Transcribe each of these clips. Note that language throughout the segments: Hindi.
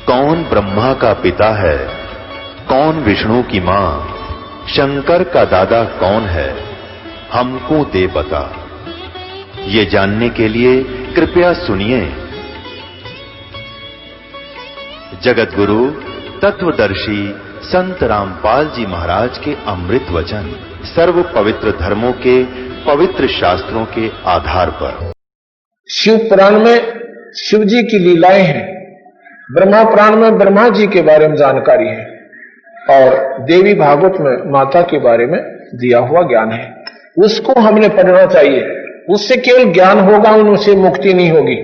कौन ब्रह्मा का पिता है, कौन विष्णु की मां, शंकर का दादा कौन है, हमको दे बता। ये जानने के लिए कृपया सुनिए। जगत गुरु तत्वदर्शी संत रामपाल जी महाराज के अमृत वचन सर्व पवित्र धर्मों के पवित्र शास्त्रों के आधार पर। शिव पुराण में शिव जी की लीलाएं हैं, ब्रह्मा पुराण में ब्रह्मा जी के बारे में जानकारी है और देवी भागवत में माता के बारे में दिया हुआ ज्ञान है। उसको हमने पढ़ना चाहिए, उससे केवल ज्ञान होगा, उनसे मुक्ति नहीं होगी।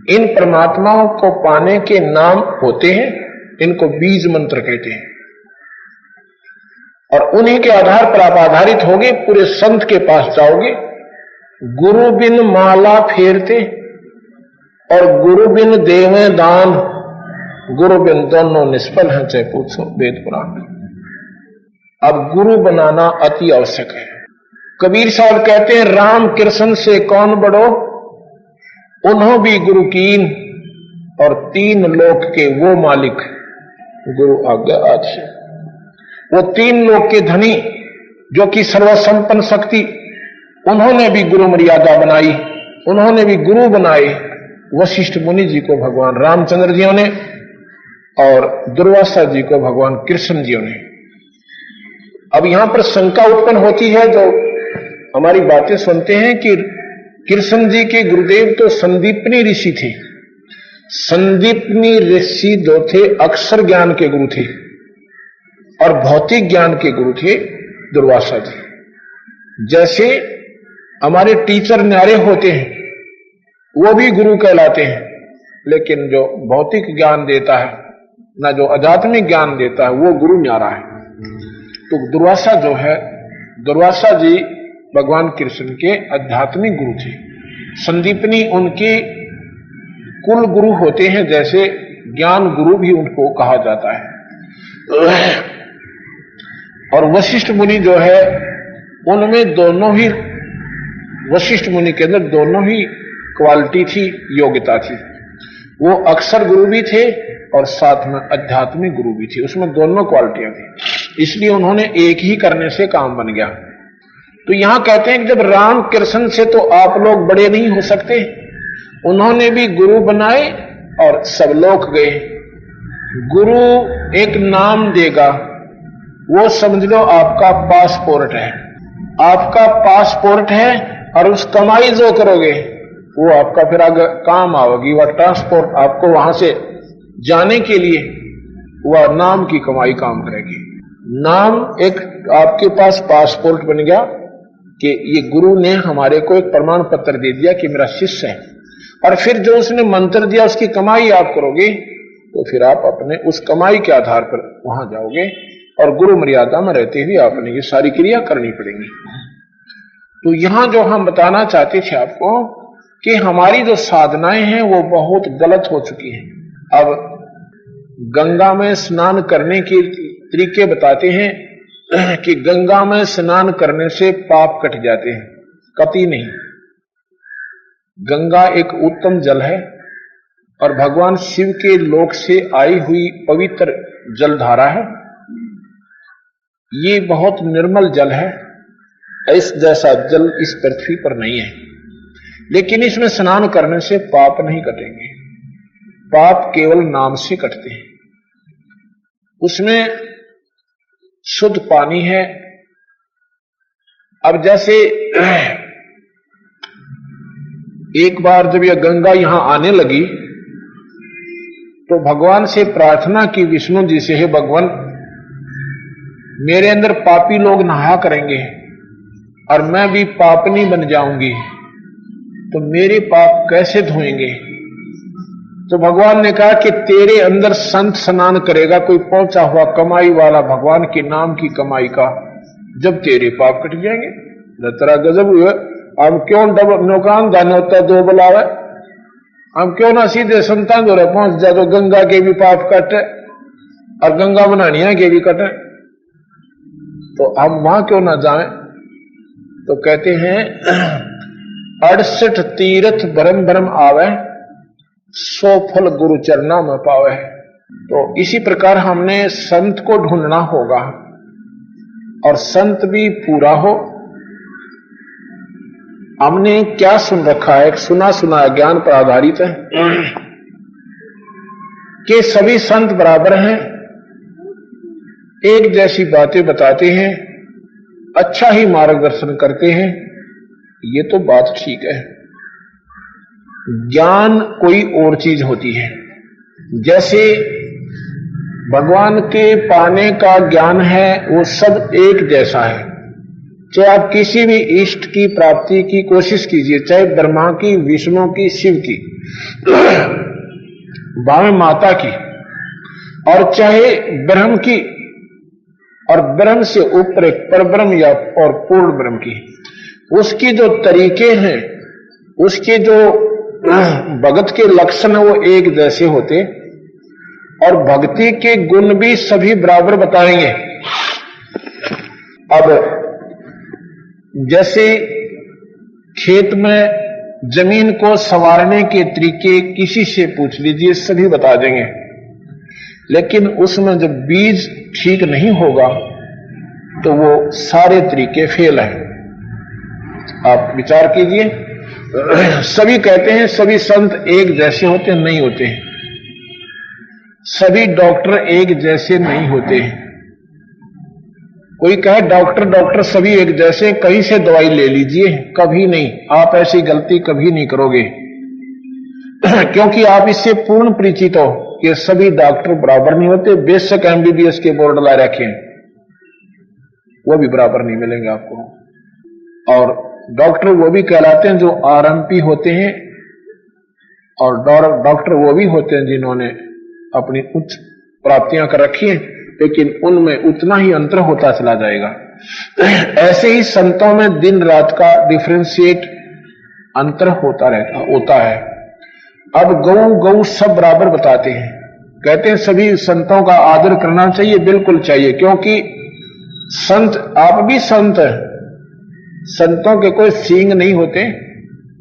इन परमात्माओं को पाने के नाम होते हैं, इनको बीज मंत्र कहते हैं और उन्हीं के आधार पर आप आधारित होगे, पूरे संत के पास जाओगे। गुरु बिन माला फेरते और गुरु बिन देवे दान, गुरु बिन दोनों निष्फल हैं, चाहे पूछो वेद पुराण में। अब गुरु बनाना अति आवश्यक है। कबीर साहब कहते हैं, राम कृष्ण से कौन बड़ो, उन्हों भी गुरु कीन और तीन लोक के वो मालिक, गुरु आज्ञा आदि। वो तीन लोक के धनी जो कि सर्वसंपन्न शक्ति, उन्होंने भी गुरु मर्यादा बनाई, उन्होंने भी गुरु बनाए वशिष्ठ मुनि जी को भगवान रामचंद्र जी ने और दुर्वासा जी को भगवान कृष्ण जी ने। अब यहां पर शंका उत्पन्न होती है, जो हमारी बातें सुनते हैं कि कृष्ण जी के गुरुदेव तो संदीपनी ऋषि थे। संदीपनी ऋषि जो थे अक्षर ज्ञान के गुरु थे और भौतिक ज्ञान के गुरु थे दुर्वासा जी। जैसे हमारे टीचर न्यारे होते हैं, वो भी गुरु कहलाते हैं, लेकिन जो भौतिक ज्ञान देता है ना, जो आध्यात्मिक ज्ञान देता है, वो गुरु न्यारा है। तो दुर्वासा जो है, दुर्वासा जी भगवान कृष्ण के आध्यात्मिक गुरु थे। संदीपनी उनके कुल गुरु होते हैं, जैसे ज्ञान गुरु भी उनको कहा जाता है। और वशिष्ठ मुनि जो है, उनमें दोनों ही, वशिष्ठ मुनि के अंदर दोनों ही क्वालिटी थी, योग्यता थी। वो अक्षर गुरु भी थे और साथ में आध्यात्मिक गुरु भी थे, उसमें दोनों क्वालिटियां थी। इसलिए उन्होंने एक ही करने से काम बन गया। तो यहां कहते हैं कि जब राम कृष्ण से तो आप लोग बड़े नहीं हो सकते, उन्होंने भी गुरु बनाए और सब लोग गए। गुरु एक नाम देगा, वो समझ लो आपका पासपोर्ट है, आपका पासपोर्ट है, और उस कमाई जो करोगे वो आपका फिर आगे काम आवेगी। वह ट्रांसपोर्ट आपको वहां से जाने के लिए वह नाम की कमाई काम करेगी। नाम एक आपके पास पासपोर्ट बन गया कि ये गुरु ने हमारे को एक प्रमाण पत्र दे दिया कि मेरा शिष्य है, और फिर जो उसने मंत्र दिया उसकी कमाई आप करोगे, तो फिर आप अपने उस कमाई के आधार पर वहां जाओगे और गुरु मर्यादा में रहते हुए आपने ये सारी क्रिया करनी पड़ेगी। तो यहां जो हम बताना चाहते थे आपको कि हमारी जो साधनाएं हैं वो बहुत गलत हो चुकी हैं। अब गंगा में स्नान करने के तरीके बताते हैं कि गंगा में स्नान करने से पाप कट जाते हैं। कतई नहीं। गंगा एक उत्तम जल है और भगवान शिव के लोक से आई हुई पवित्र जलधारा है। ये बहुत निर्मल जल है, इस जैसा जल इस पृथ्वी पर नहीं है। लेकिन इसमें स्नान करने से पाप नहीं कटेंगे, पाप केवल नाम से कटते हैं। उसमें शुद्ध पानी है। अब जैसे एक बार जब यह गंगा यहां आने लगी तो भगवान से प्रार्थना की विष्णु जी से, हे भगवान, मेरे अंदर पापी लोग नहाया करेंगे और मैं भी पापनी बन जाऊंगी, तो मेरे पाप कैसे धोएंगे? तो भगवान ने कहा कि तेरे अंदर संत स्नान करेगा, कोई पहुंचा हुआ कमाई वाला भगवान के नाम की कमाई का, जब तेरे पाप कट जाएंगे। तेरा गजब हुआ। हम क्यों नौकान दान होता दो बुलावे, हम क्यों ना सीधे संतान दो पहुंच जाए तो गंगा के भी पाप कटे और गंगा बनानिया के भी कटे, तो हम वहां क्यों ना जाएं? तो कहते हैं 68 तीर्थ भरम भरम आवे, सो फल गुरु चरणा में पावे। तो इसी प्रकार हमने संत को ढूंढना होगा और संत भी पूरा हो। हमने क्या सुन रखा है, सुना सुना ज्ञान पर आधारित है कि सभी संत बराबर हैं, एक जैसी बातें बताते हैं, अच्छा ही मार्गदर्शन करते हैं। ये तो बात ठीक है। ज्ञान कोई और चीज होती है। जैसे भगवान के पाने का ज्ञान है वो सब एक जैसा है। चाहे आप किसी भी इष्ट की प्राप्ति की कोशिश कीजिए, चाहे ब्रह्मा की, विष्णु की, शिव की, भावे माता की, और चाहे ब्रह्म की, और ब्रह्म से ऊपर एक परब्रह्म या और पूर्ण ब्रह्म की, उसकी जो तरीके हैं, उसके जो भगत के लक्षण है वो एक जैसे होते, और भक्ति के गुण भी सभी बराबर बताएंगे। अब जैसे खेत में जमीन को संवारने के तरीके किसी से पूछ लीजिए, सभी बता देंगे, लेकिन उसमें जब बीज ठीक नहीं होगा तो वो सारे तरीके फेल हैं। आप विचार कीजिए। सभी कहते हैं सभी संत एक जैसे होते, नहीं होते हैं। सभी डॉक्टर एक जैसे नहीं होते हैं। कोई कहे डॉक्टर डॉक्टर सभी एक जैसे, कहीं से दवाई ले लीजिए, कभी नहीं। आप ऐसी गलती कभी नहीं करोगे क्योंकि आप इससे पूर्ण परिचित हो कि सभी डॉक्टर बराबर नहीं होते। बेशक एमबीबीएस के बोर्ड ला रखे हैं, वो भी बराबर नहीं मिलेंगे आपको। और डॉक्टर वो भी कहलाते हैं जो आरएमपी होते हैं, और डॉक्टर वो भी होते हैं जिन्होंने अपनी उच्च प्राप्तियां कर रखी हैं, लेकिन उनमें उतना ही अंतर होता चला जाएगा। ऐसे ही संतों में दिन रात का डिफरेंशिएट अंतर होता है। अब गौ सब बराबर बताते हैं, कहते हैं सभी संतों का आदर करना चाहिए, बिल्कुल चाहिए, क्योंकि संत, आप भी संत हैं, संतों के कोई सींग नहीं होते।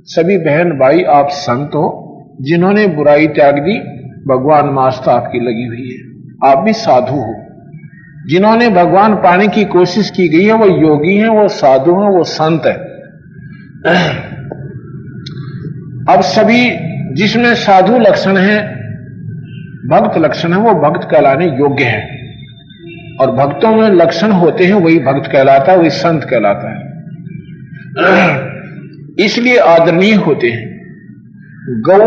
सभी बहन भाई आप संत हो, जिन्होंने बुराई त्याग दी, भगवान में आस्था आपकी लगी हुई है। आप भी साधु हो, जिन्होंने भगवान पाने की कोशिश की गई है, वो योगी हैं, वो साधु हैं, वो संत है। अब सभी जिसमें साधु लक्षण है, भक्त लक्षण है, वो भक्त कहलाने योग्य है, और भक्तों में लक्षण होते हैं, वही भक्त कहलाता है, वही संत कहलाता है। इसलिए आदरणीय होते हैं। गौ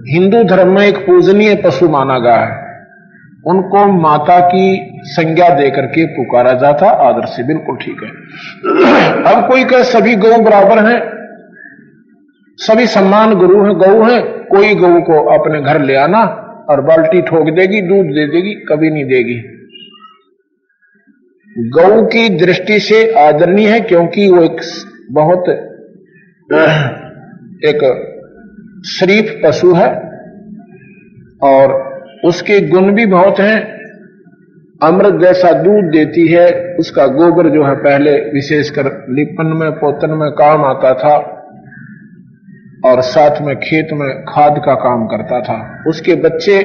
हिंदू धर्म में एक पूजनीय पशु माना गया है। उनको माता की संज्ञा देकर के पुकारा जाता, आदर से, बिल्कुल ठीक है। अब कोई कहे सभी गौ बराबर हैं, सभी सम्मान गुरु हैं, गौ हैं, कोई गौ को अपने घर ले आना और बाल्टी ठोक देगी, दूध दे देगी, कभी नहीं देगी। गौ की दृष्टि से आदरणीय है, क्योंकि वो एक बहुत एक शरीफ पशु है, और उसके गुण भी बहुत हैं। अमृत जैसा दूध देती है। उसका गोबर जो है पहले विशेषकर लिपन में, पोतन में काम आता था, और साथ में खेत में खाद का काम करता था। उसके बच्चे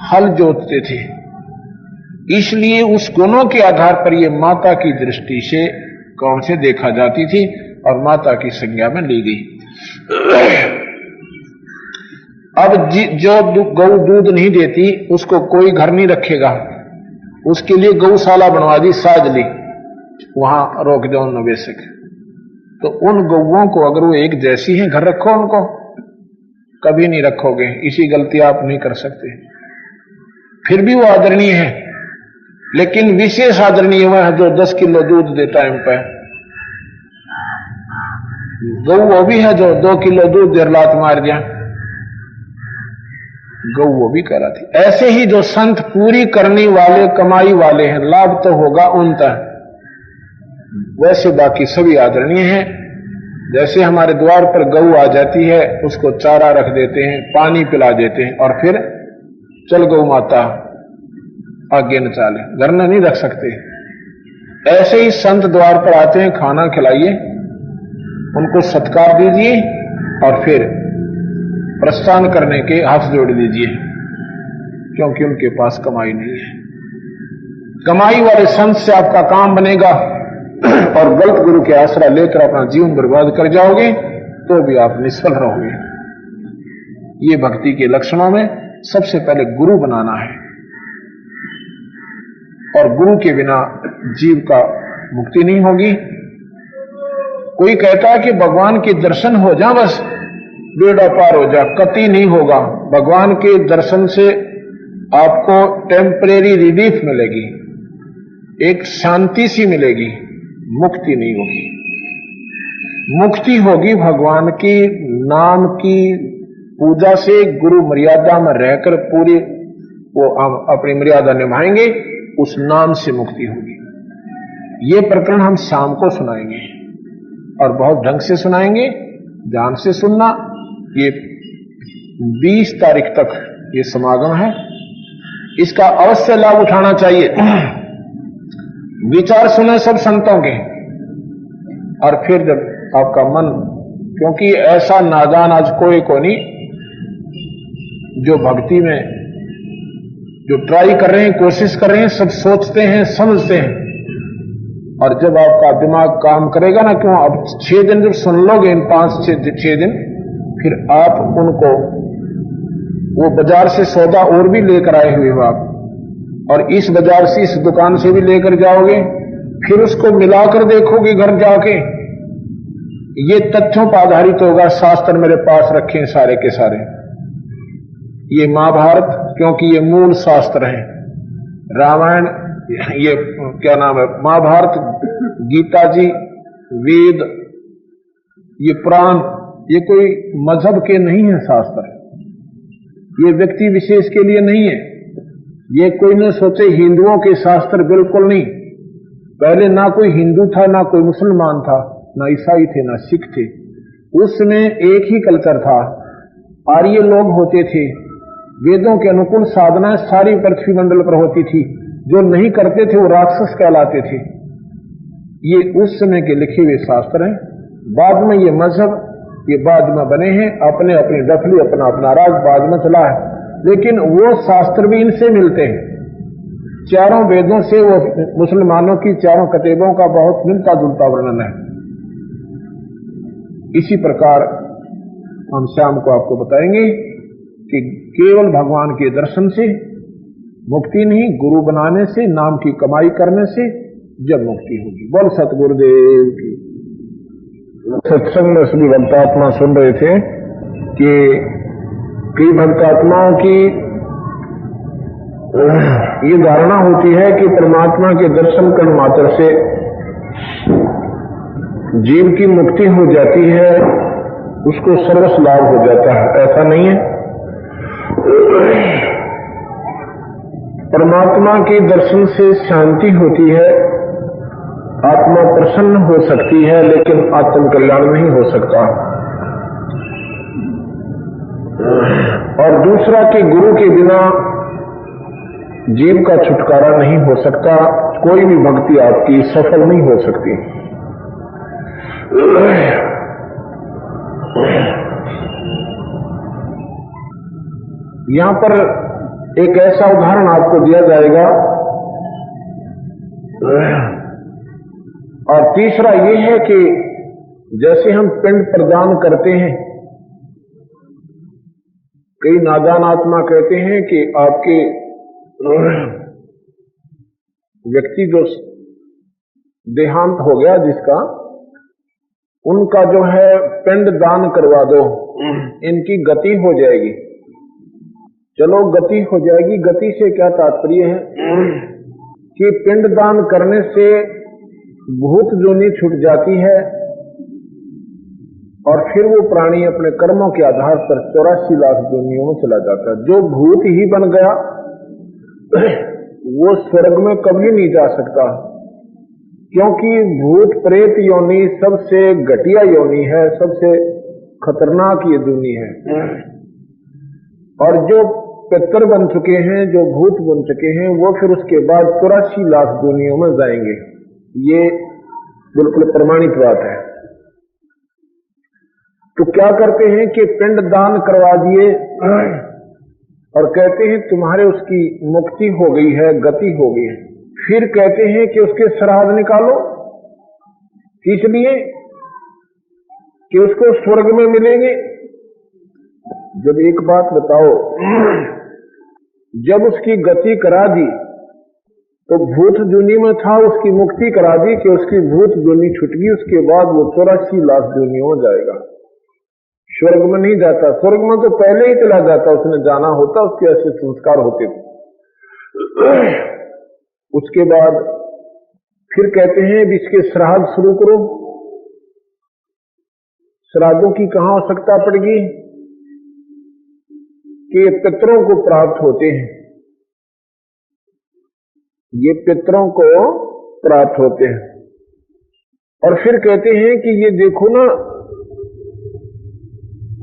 हल जोतते थे। इसलिए उस गुणों के आधार पर ये माता की दृष्टि से कौन से देखा जाती थी, और माता की संज्ञा में ली गई। अब जो गौ दूध नहीं देती, उसको कोई घर नहीं रखेगा, उसके लिए गौशाला बनवा दी, साज ली, वहां रोक दो निवेशक। तो उन गौओं को अगर वो एक जैसी हैं, घर रखो उनको, कभी नहीं रखोगे। इसी गलती आप नहीं कर सकते। फिर भी वो आदरणीय है, लेकिन विशेष आदरणीय वह है जो 10 किलो दूध दे टाइम पे। गौ वो भी है जो 2 किलो दूध देर लात मार दिया, गौ वो भी कहलाती। ऐसे ही जो संत पूरी करने वाले, कमाई वाले हैं, लाभ तो होगा उन तक, वैसे बाकी सभी आदरणीय हैं। जैसे हमारे द्वार पर गऊ आ जाती है, उसको चारा रख देते हैं, पानी पिला देते हैं, और फिर चल गौ माता आगे न चाले, घर में नहीं रख सकते। ऐसे ही संत द्वार पर आते हैं, खाना खिलाइए, उनको सत्कार दीजिए, और फिर प्रस्थान करने के हाथ जोड़ दीजिए, क्योंकि उनके पास कमाई नहीं है। कमाई वाले संत से आपका काम बनेगा और गलत गुरु के आसरा लेकर अपना जीवन बर्बाद कर जाओगे तो भी आप निष्फल रहोगे। ये भक्ति के लक्षणों में सबसे पहले गुरु बनाना है, और गुरु के बिना जीव का मुक्ति नहीं होगी। कोई कहता है कि भगवान के दर्शन हो जा बस बेड़ा पार हो जा, कति नहीं होगा। भगवान के दर्शन से आपको टेम्परेरी रिलीफ मिलेगी, एक शांति सी मिलेगी, मुक्ति नहीं होगी। मुक्ति होगी भगवान की नाम की पूजा से, गुरु मर्यादा में रहकर पूरी वो अपनी मर्यादा निभाएंगे, उस नाम से मुक्ति होगी। ये प्रकरण हम शाम को सुनाएंगे और बहुत ढंग से सुनाएंगे, ध्यान से सुनना। ये 20 तारीख तक ये समागम है, इसका अवश्य लाभ उठाना चाहिए। विचार सुने सब संतों के, और फिर जब आपका मन, क्योंकि ऐसा नादान आज कोई को नहीं जो भक्ति में जो ट्राई कर रहे हैं, कोशिश कर रहे हैं, सब सोचते हैं, समझते हैं, और जब आपका दिमाग काम करेगा ना, क्यों अब 6 दिन जब सुन लोगे, इन 5-6 दिन, फिर आप उनको वो बाजार से सौदा और भी लेकर आए हुए हो आप, और इस बाजार से इस दुकान से भी लेकर जाओगे, फिर उसको मिलाकर देखोगे घर जाके। ये तथ्यों पर आधारित होगा। शास्त्र मेरे पास रखे हैं सारे के सारे, ये महाभारत, क्योंकि ये मूल शास्त्र है, रामायण, ये क्या नाम है, महाभारत, गीता जी, वेद, ये पुराण, ये कोई मजहब के नहीं है शास्त्र, ये व्यक्ति विशेष के लिए नहीं है। ये कोई न सोचे हिंदुओं के शास्त्र, बिल्कुल नहीं। पहले ना कोई हिंदू था, ना कोई मुसलमान था, ना ईसाई थे, ना सिख थे। उस समय एक ही कल्चर था, आर्य लोग होते थे। वेदों के अनुकूल साधनाएं सारी पृथ्वी मंडल पर होती थी, जो नहीं करते थे वो राक्षस कहलाते थे। ये उस समय के लिखे हुए शास्त्र हैं। बाद में ये मजहब, ये बाद में बने हैं, अपने अपनी दखली, अपना अपना राज बाद में चला है, लेकिन वो शास्त्र भी इनसे मिलते हैं। चारों वेदों से वो मुसलमानों की चारों कतेबों का बहुत मिलता जुलता वर्णन है। इसी प्रकार हम शाम को आपको बताएंगे कि केवल भगवान के दर्शन से मुक्ति नहीं, गुरु बनाने से, नाम की कमाई करने से जब मुक्ति होगी। बोल सतगुरुदेव की। सत्संग में सभी भक्तात्मा सुन रहे थे कि कई भक्तात्माओं की ये धारणा होती है कि परमात्मा के दर्शन करने मात्र से जीव की मुक्ति हो जाती है, उसको सर्वस्व लाभ हो जाता है। ऐसा नहीं है। परमात्मा के दर्शन से शांति होती है, आत्मा प्रसन्न हो सकती है, लेकिन आत्म कल्याण नहीं हो सकता। और दूसरा कि गुरु के बिना जीव का छुटकारा नहीं हो सकता, कोई भी भक्ति आपकी सफल नहीं हो सकती। यहां पर एक ऐसा उदाहरण आपको दिया जाएगा, और तीसरा ये है कि जैसे हम पिंड प्रदान करते हैं, कई नादान आत्मा कहते हैं कि आपके व्यक्ति जो देहांत हो गया जिसका, उनका जो है पिंड दान करवा दो, इनकी गति हो जाएगी। चलो गति हो जाएगी, गति से क्या तात्पर्य है कि पिंड दान करने से भूत जोनी छूट जाती है, और फिर वो प्राणी अपने कर्मों के आधार पर 84 लाख जोनियों में चला जाता है। जो भूत ही बन गया वो स्वर्ग में कभी नहीं जा सकता, क्योंकि भूत प्रेत योनि सबसे घटिया योनि है, सबसे खतरनाक ये दुनी है। और जो पितर बन चुके हैं, जो भूत बन चुके हैं, वो फिर उसके बाद 84 लाख दुनियों में जाएंगे। ये बिल्कुल प्रमाणित बात है। तो क्या करते हैं कि पिंड दान करवा दिए और कहते हैं तुम्हारे उसकी मुक्ति हो गई है, गति हो गई है। फिर कहते हैं कि उसके श्राद्ध निकालो, इसलिए कि उसको स्वर्ग में मिलेंगे। जब एक बात बताओ, जब उसकी गति करा दी तो भूत दुनी में था, उसकी मुक्ति करा दी कि उसकी भूत दुनी छूट गई, उसके बाद वो 84 लाख दुनी हो जाएगा, स्वर्ग में नहीं जाता। स्वर्ग में तो पहले ही चला जाता, उसने जाना होता, उसके ऐसे संस्कार होते थे। उसके बाद फिर कहते हैं इसके श्राद्ध शुरू करो। श्राद्धों की कहां आवश्यकता पड़ेगी कि ये पितरों को प्राप्त होते हैं, ये पितरों को प्राप्त होते हैं। और फिर कहते हैं कि ये देखो ना,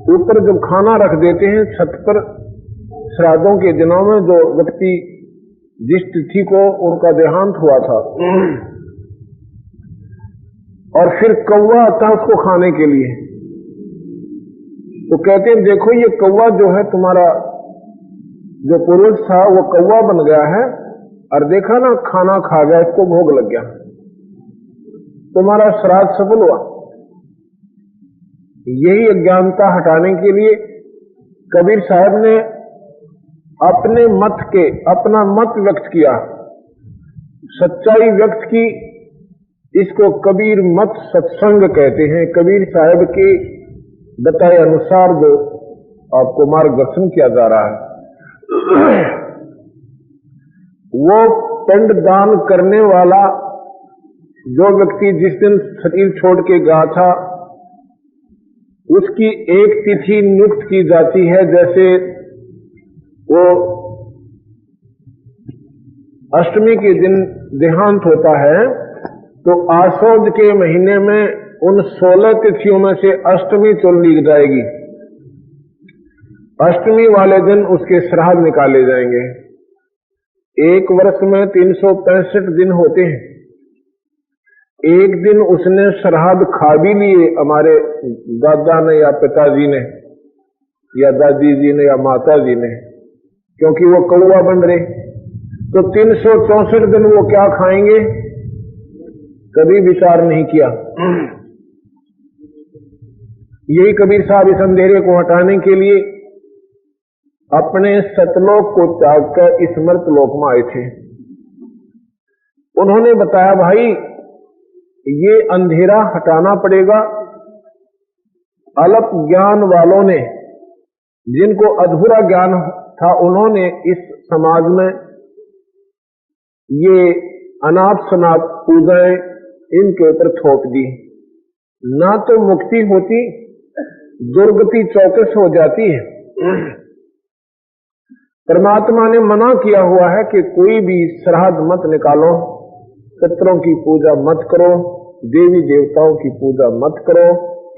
ऊपर जब खाना रख देते हैं छत पर, श्राद्धों के दिनों में जो व्यक्ति जिस तिथि को उनका देहांत हुआ था, और फिर कौवा आता उसको खाने के लिए, तो कहते हैं देखो ये कौवा जो है तुम्हारा जो पुरुष था वो कौवा बन गया है, और देखा ना खाना खा गया, इसको भोग लग गया, तुम्हारा श्राद्ध सफल हुआ। यही अज्ञानता हटाने के लिए कबीर साहब ने अपना मत व्यक्त किया, सच्चाई व्यक्त की। इसको कबीर मत सत्संग कहते हैं। कबीर साहब के बताए अनुसार जो आपको मार्गदर्शन किया जा रहा है, वो पिंड दान करने वाला जो व्यक्ति जिस दिन शरीर छोड़ के गया था, उसकी एक तिथि नियुक्त की जाती है। जैसे वो अष्टमी के दिन देहांत होता है, तो आषाढ़ के महीने में उन 16 तिथियों में से अष्टमी चुन ली जाएगी। अष्टमी वाले दिन उसके श्राद्ध निकाले जाएंगे। एक वर्ष में 365 दिन होते हैं। एक दिन उसने श्राद्ध खा भी लिए, हमारे दादा ने या पिताजी ने या दादी जी ने या माता जी ने, क्योंकि वो कौवा बन रहे। तो 364 दिन वो क्या खाएंगे, कभी विचार नहीं किया। यही कबीर साहब इस अंधेरे को हटाने के लिए अपने सतलोक को त्याग कर इस मर्तलोक में आए थे। उन्होंने बताया भाई ये अंधेरा हटाना पड़ेगा। अल्प ज्ञान वालों ने, जिनको अधूरा ज्ञान था, उन्होंने इस समाज में ये अनाप शनाप पूजाएं इनके ऊपर थोप दी। ना तो मुक्ति होती, दुर्गति चौकस हो जाती है। परमात्मा ने मना किया हुआ है कि कोई भी श्राद्ध मत निकालो, पितरों की पूजा मत करो, देवी देवताओं की पूजा मत करो।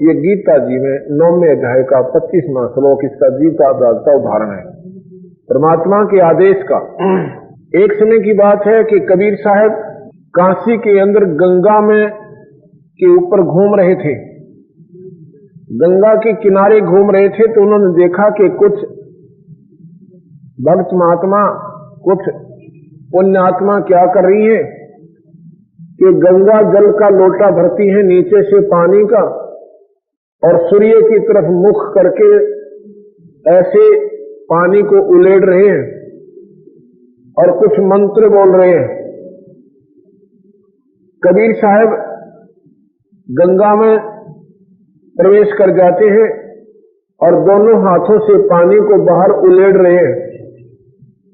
ये गीता जी में 9वें अध्याय का 25वां श्लोक इसका जीता जागता उदाहरण है, परमात्मा के आदेश का। एक समय की बात है कि कबीर साहब काशी के अंदर गंगा में के ऊपर घूम रहे थे, गंगा के किनारे घूम रहे थे, तो उन्होंने देखा कि कुछ भक्त महात्मा, कुछ पुण्यात्मा क्या कर रही है कि गंगा जल का लोटा भरती है नीचे से पानी का, और सूर्य की तरफ मुख करके ऐसे पानी को उलेड़ रहे हैं और कुछ मंत्र बोल रहे हैं। कबीर साहब गंगा में प्रवेश कर जाते हैं और दोनों हाथों से पानी को बाहर उलेड़ रहे हैं,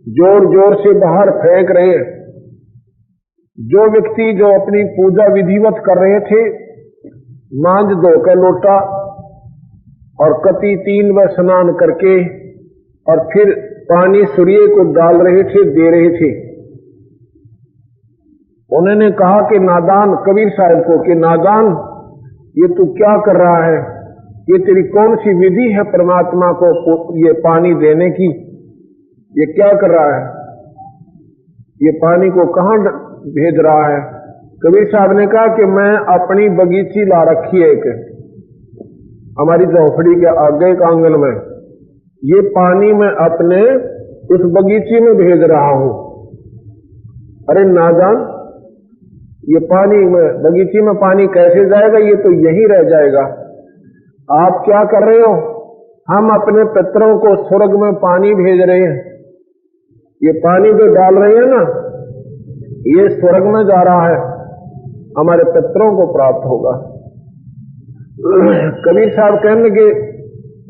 जोर जोर से बाहर फेंक रहे हैं। जो व्यक्ति जो अपनी पूजा विधिवत कर रहे थे, मांझ धोकर लोटा और कति 3 बार स्नान करके और फिर पानी सूर्य को डाल रहे थे, दे रहे थे। उन्होंने कहा कि नादान, कबीर साहब को, कि नादान ये तू क्या कर रहा है, ये तेरी कौन सी विधि है परमात्मा को ये पानी देने की, ये क्या कर रहा है, ये पानी को कहां भेज रहा है। कबीर साहब ने कहा कि मैं अपनी बगीची ला रखी है एक, हमारी झोपड़ी के आगे के आंगन में, ये पानी मैं अपने उस बगीचे में भेज रहा हूं। अरे नादान, ये पानी में, बगीचे में पानी कैसे जाएगा? ये तो यहीं रह जाएगा। आप क्या कर रहे हो? हम अपने पितरों को स्वर्ग में पानी भेज रहे हैं। ये पानी जो डाल रहे हैं ना, ये स्वर्ग में जा रहा है, हमारे पितरों को प्राप्त होगा। कबीर साहब कहने लगे,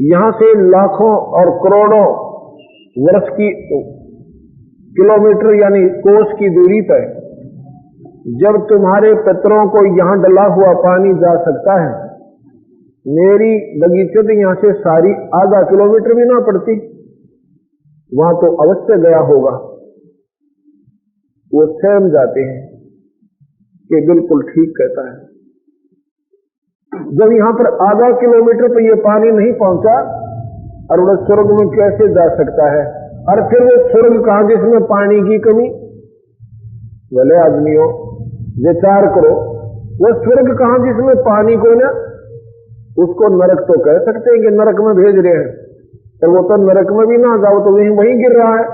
यहां से लाखों और करोड़ों वर्ष की, किलोमीटर यानी कोस की दूरी पर जब तुम्हारे पितरों को यहां डला हुआ पानी जा सकता है, मेरी बगीचे तो यहां से सारी आधा किलोमीटर भी ना पड़ती, वहां तो अवश्य गया होगा। वो सहम जाते हैं कि बिल्कुल ठीक कहता है। जब यहां पर आधा किलोमीटर पर यह पानी नहीं पहुंचा, और वह स्वर्ग में कैसे जा सकता है? और फिर वो स्वर्ग कहां जिसमें पानी की कमी? भले आदमियों, विचार करो, वो स्वर्ग कहां जिसमें पानी को ना, उसको नरक तो कह सकते हैं कि नरक में भेज रहे हैं, तो वो तो नरक में भी ना जाओ तो वहीं गिर रहा है।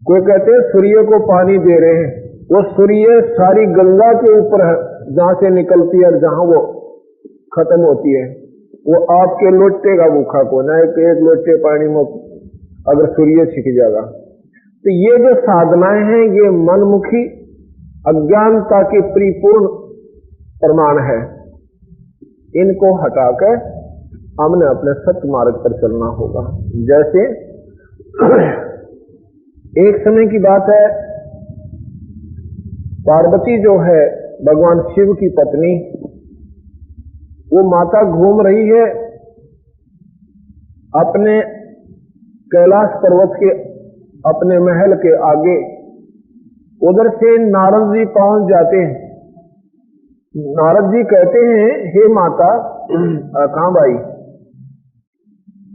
कोई कहते हैं सूर्य को पानी दे रहे हैं, वो सूर्य सारी गंगा के ऊपर है, जहां से निकलती है और जहां वो खत्म होती है। वो आपके लोटे का भूखा को ना, एक लोटे पानी में अगर सूर्य छिक जाएगा। तो ये जो साधनाएं हैं, ये मनमुखी अज्ञानता के परिपूर्ण प्रमाण है। इनको हटाकर हमने अपने सत्य मार्ग पर चलना होगा। जैसे एक समय की बात है, पार्वती जो है भगवान शिव की पत्नी, वो माता घूम रही है अपने कैलाश पर्वत के, अपने महल के आगे। उधर से नारद जी पहुंच जाते हैं। नारद जी कहते हैं, हे माता, कहां भाई?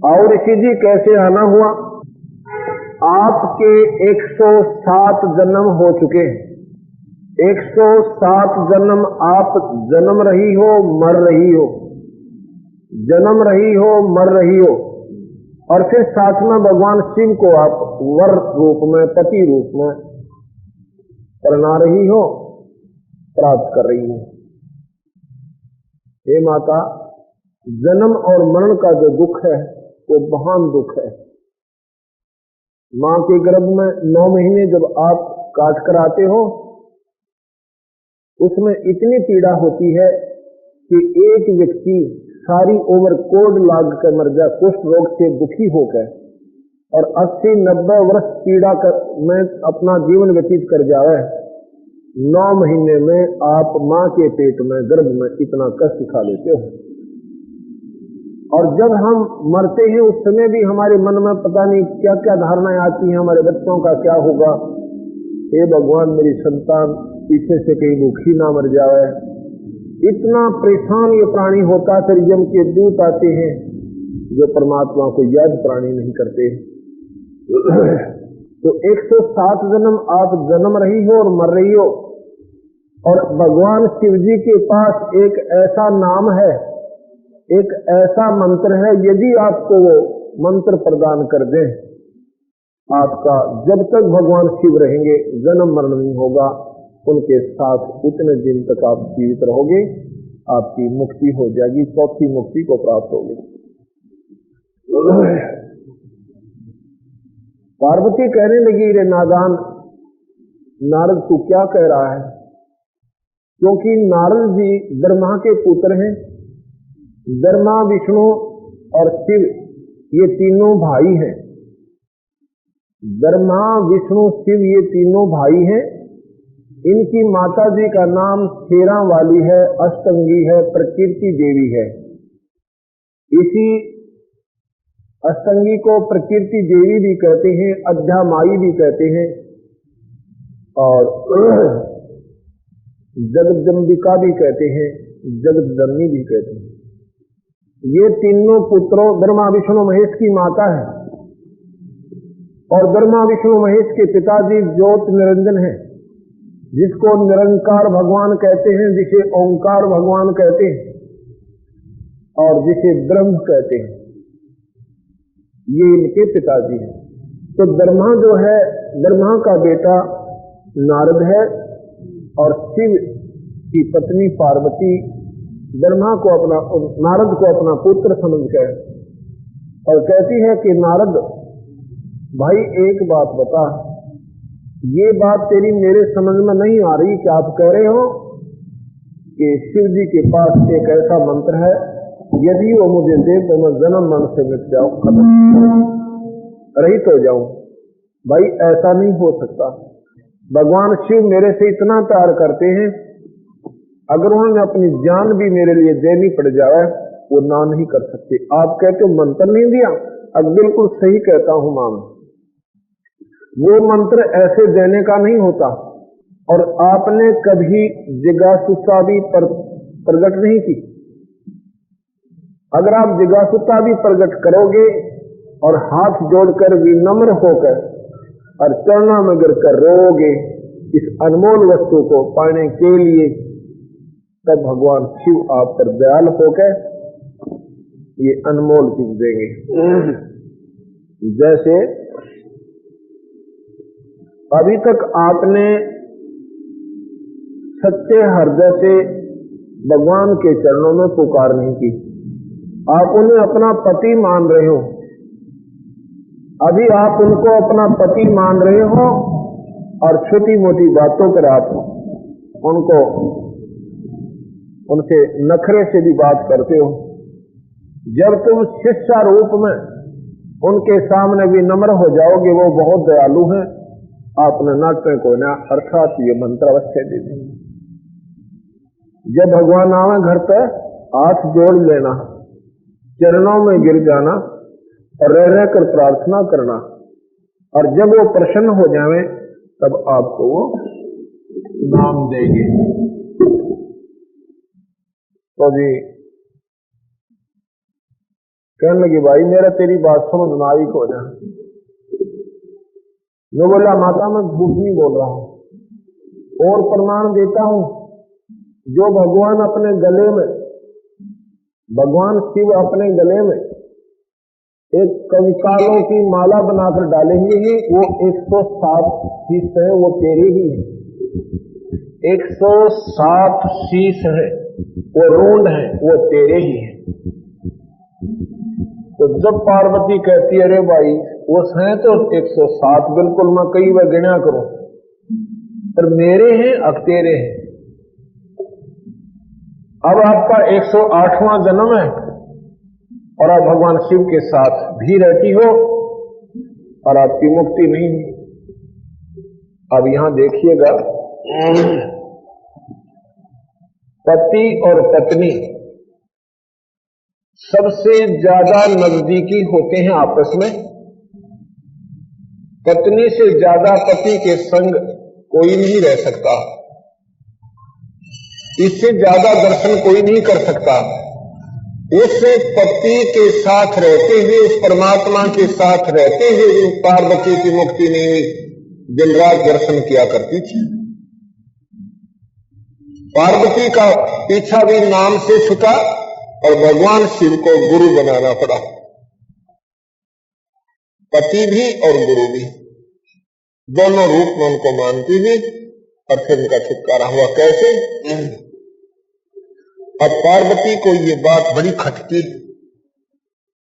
और ऋषि जी कैसे आना हुआ? आपके 107 जन्म हो चुके हैं। 107 जन्म आप जन्म रही हो, मर रही हो, जन्म रही हो, मर रही हो, और फिर साथ में भगवान शिव को आप वर रूप में, पति रूप में पढ़ना रही हो, प्राप्त कर रही हो। हे माता, जन्म और मरण का जो दुख है वो महान दुख है। मां के गर्भ में 9 महीने जब आप काट कर आते हो, उसमें इतनी पीड़ा होती है कि एक व्यक्ति सारी उम्र कोढ़ लाग कर मर जाए, कुष्ठ रोग से दुखी होकर, और 80-90 वर्ष पीड़ा में अपना जीवन व्यतीत कर जाए। 9 महीने में आप मां के पेट में, गर्भ में इतना कष्ट उठा लेते हो। और जब हम मरते हैं उस समय भी हमारे मन में पता नहीं क्या क्या धारणाएं आती हैं, हमारे बच्चों का क्या होगा। हे भगवान, मेरी संतान पीछे से कहीं भूखी ना मर जाए। इतना परेशान ये प्राणी होता, फिर यम के दूत आते हैं जो परमात्मा को याद प्राणी नहीं करते। तो 107 जन्म आप जन्म रही हो और मर रही हो, और भगवान शिव जी के पास एक ऐसा नाम है, एक ऐसा मंत्र है, यदि आपको वो मंत्र प्रदान कर दें, आपका जब तक भगवान शिव रहेंगे जन्म मरण नहीं होगा। उनके साथ उतने दिन तक आप जीवित रहोगे, आपकी मुक्ति हो जाएगी, चौथी मुक्ति को प्राप्त होगी। पार्वती कहने लगी, रे नादान नारद, तू क्या कह रहा है? क्योंकि नारद जी ब्रह्मा के पुत्र हैं। ब्रह्मा, विष्णु और शिव ये तीनों भाई हैं। ब्रह्मा, विष्णु, शिव ये तीनों भाई हैं। इनकी माता जी का नाम शेरा वाली है, अष्टंगी है, प्रकृति देवी है। इसी अष्टंगी को प्रकृति देवी भी कहते हैं, अध्यामाई भी कहते हैं, और जगदम्बिका भी कहते हैं, जगदजननी भी कहते हैं। ये तीनों पुत्रों ब्रह्मा, विष्णु, महेश की माता है, और ब्रह्मा, विष्णु, महेश के पिताजी ज्योत निरंजन है, जिसको निरंकार भगवान कहते हैं, जिसे ओंकार भगवान कहते हैं। और जिसे ब्रह्म कहते हैं, ये इनके पिताजी हैं। तो ब्रह्मा जो है, ब्रह्मा का बेटा नारद है और शिव की पत्नी पार्वती ब्रह्मा को अपना, नारद को अपना पुत्र समझकर और कहती है कि नारद भाई एक बात बता, ये बात तेरी मेरे समझ में नहीं आ रही कि आप कह रहे हो कि शिव जी के पास एक ऐसा मंत्र है, यदि वो मुझे दे तो मैं जन्म मन से मिट जाऊं, रहित हो जाऊं। भाई ऐसा नहीं हो सकता। भगवान शिव मेरे से इतना प्यार करते हैं, अगर उन्होंने अपनी जान भी मेरे लिए देनी पड़ जाए वो ना नहीं कर सकते। आप कहते हो मंत्र नहीं दिया, अब बिल्कुल सही कहता हूं मां, वो मंत्र ऐसे देने का नहीं होता। और आपने कभी जिज्ञासुता भी प्रकट नहीं की। अगर आप जिज्ञासुता भी प्रकट करोगे और हाथ जोड़कर विनम्र होकर और चरणों में गिरकर रोओगे इस अनमोल वस्तु को पाने के लिए, तब भगवान शिव आप पर दयाल होकर ये अनमोल चीज देंगे। जैसे अभी तक आपने सच्चे हृदय से भगवान के चरणों में पुकार नहीं की, आप उन्हें अपना पति मान रहे हो। अभी आप उनको अपना पति मान रहे हो और छोटी मोटी बातों पर आप उनको, उनसे नखरे से भी बात करते हो। जब तुम शिष्य रूप में उनके सामने भी नम्र हो जाओगे, वो बहुत दयालु हैं, आपने नाट्य को ना अर्थात ये मंत्र अवश्य दे देंगे। जब भगवान आवे घर पर हाथ जोड़ लेना, चरणों में गिर जाना और रह रह कर प्रार्थना करना, और जब वो प्रसन्न हो जावे तब आपको वो नाम देंगे। तो जी कहने लगी भाई मेरा तेरी बात समझ में आई को ना। मैं बोला माता मैं झूठ नहीं बोल रहा हूं और प्रमाण देता हूं, जो भगवान अपने गले में, भगवान शिव अपने गले में एक कंकालों की माला बनाकर डालेंगे ही, वो 107 शीश है, वो तेरे ही है। 107 शीश है, वो रूंड है, वो तेरे ही है। तो जब पार्वती कहती है अरे भाई वो हैं तो 107 बिल्कुल मैं कई बार गिना करूं, पर मेरे हैं अब तेरे हैं। अब आपका 108वां जन्म है और आप भगवान शिव के साथ भी रहती हो और आपकी मुक्ति नहीं हुई। अब यहां देखिएगा, पति और पत्नी सबसे ज्यादा नजदीकी होते हैं आपस में। पत्नी से ज्यादा पति के संग कोई नहीं रह सकता, इससे ज्यादा दर्शन कोई नहीं कर सकता। उससे पति के साथ रहते हुए, उस परमात्मा के साथ रहते हुए पार्वती की मुक्ति नहीं हुई, दिन रात दर्शन किया करती थी। पार्वती का पीछा भी नाम से छूटा और भगवान शिव को गुरु बनाना पड़ा। पति भी और गुरु भी दोनों रूप में उनको मानती थी और फिर उनका छुटकारा हुआ। कैसे? अब पार्वती को ये बात बड़ी खटकी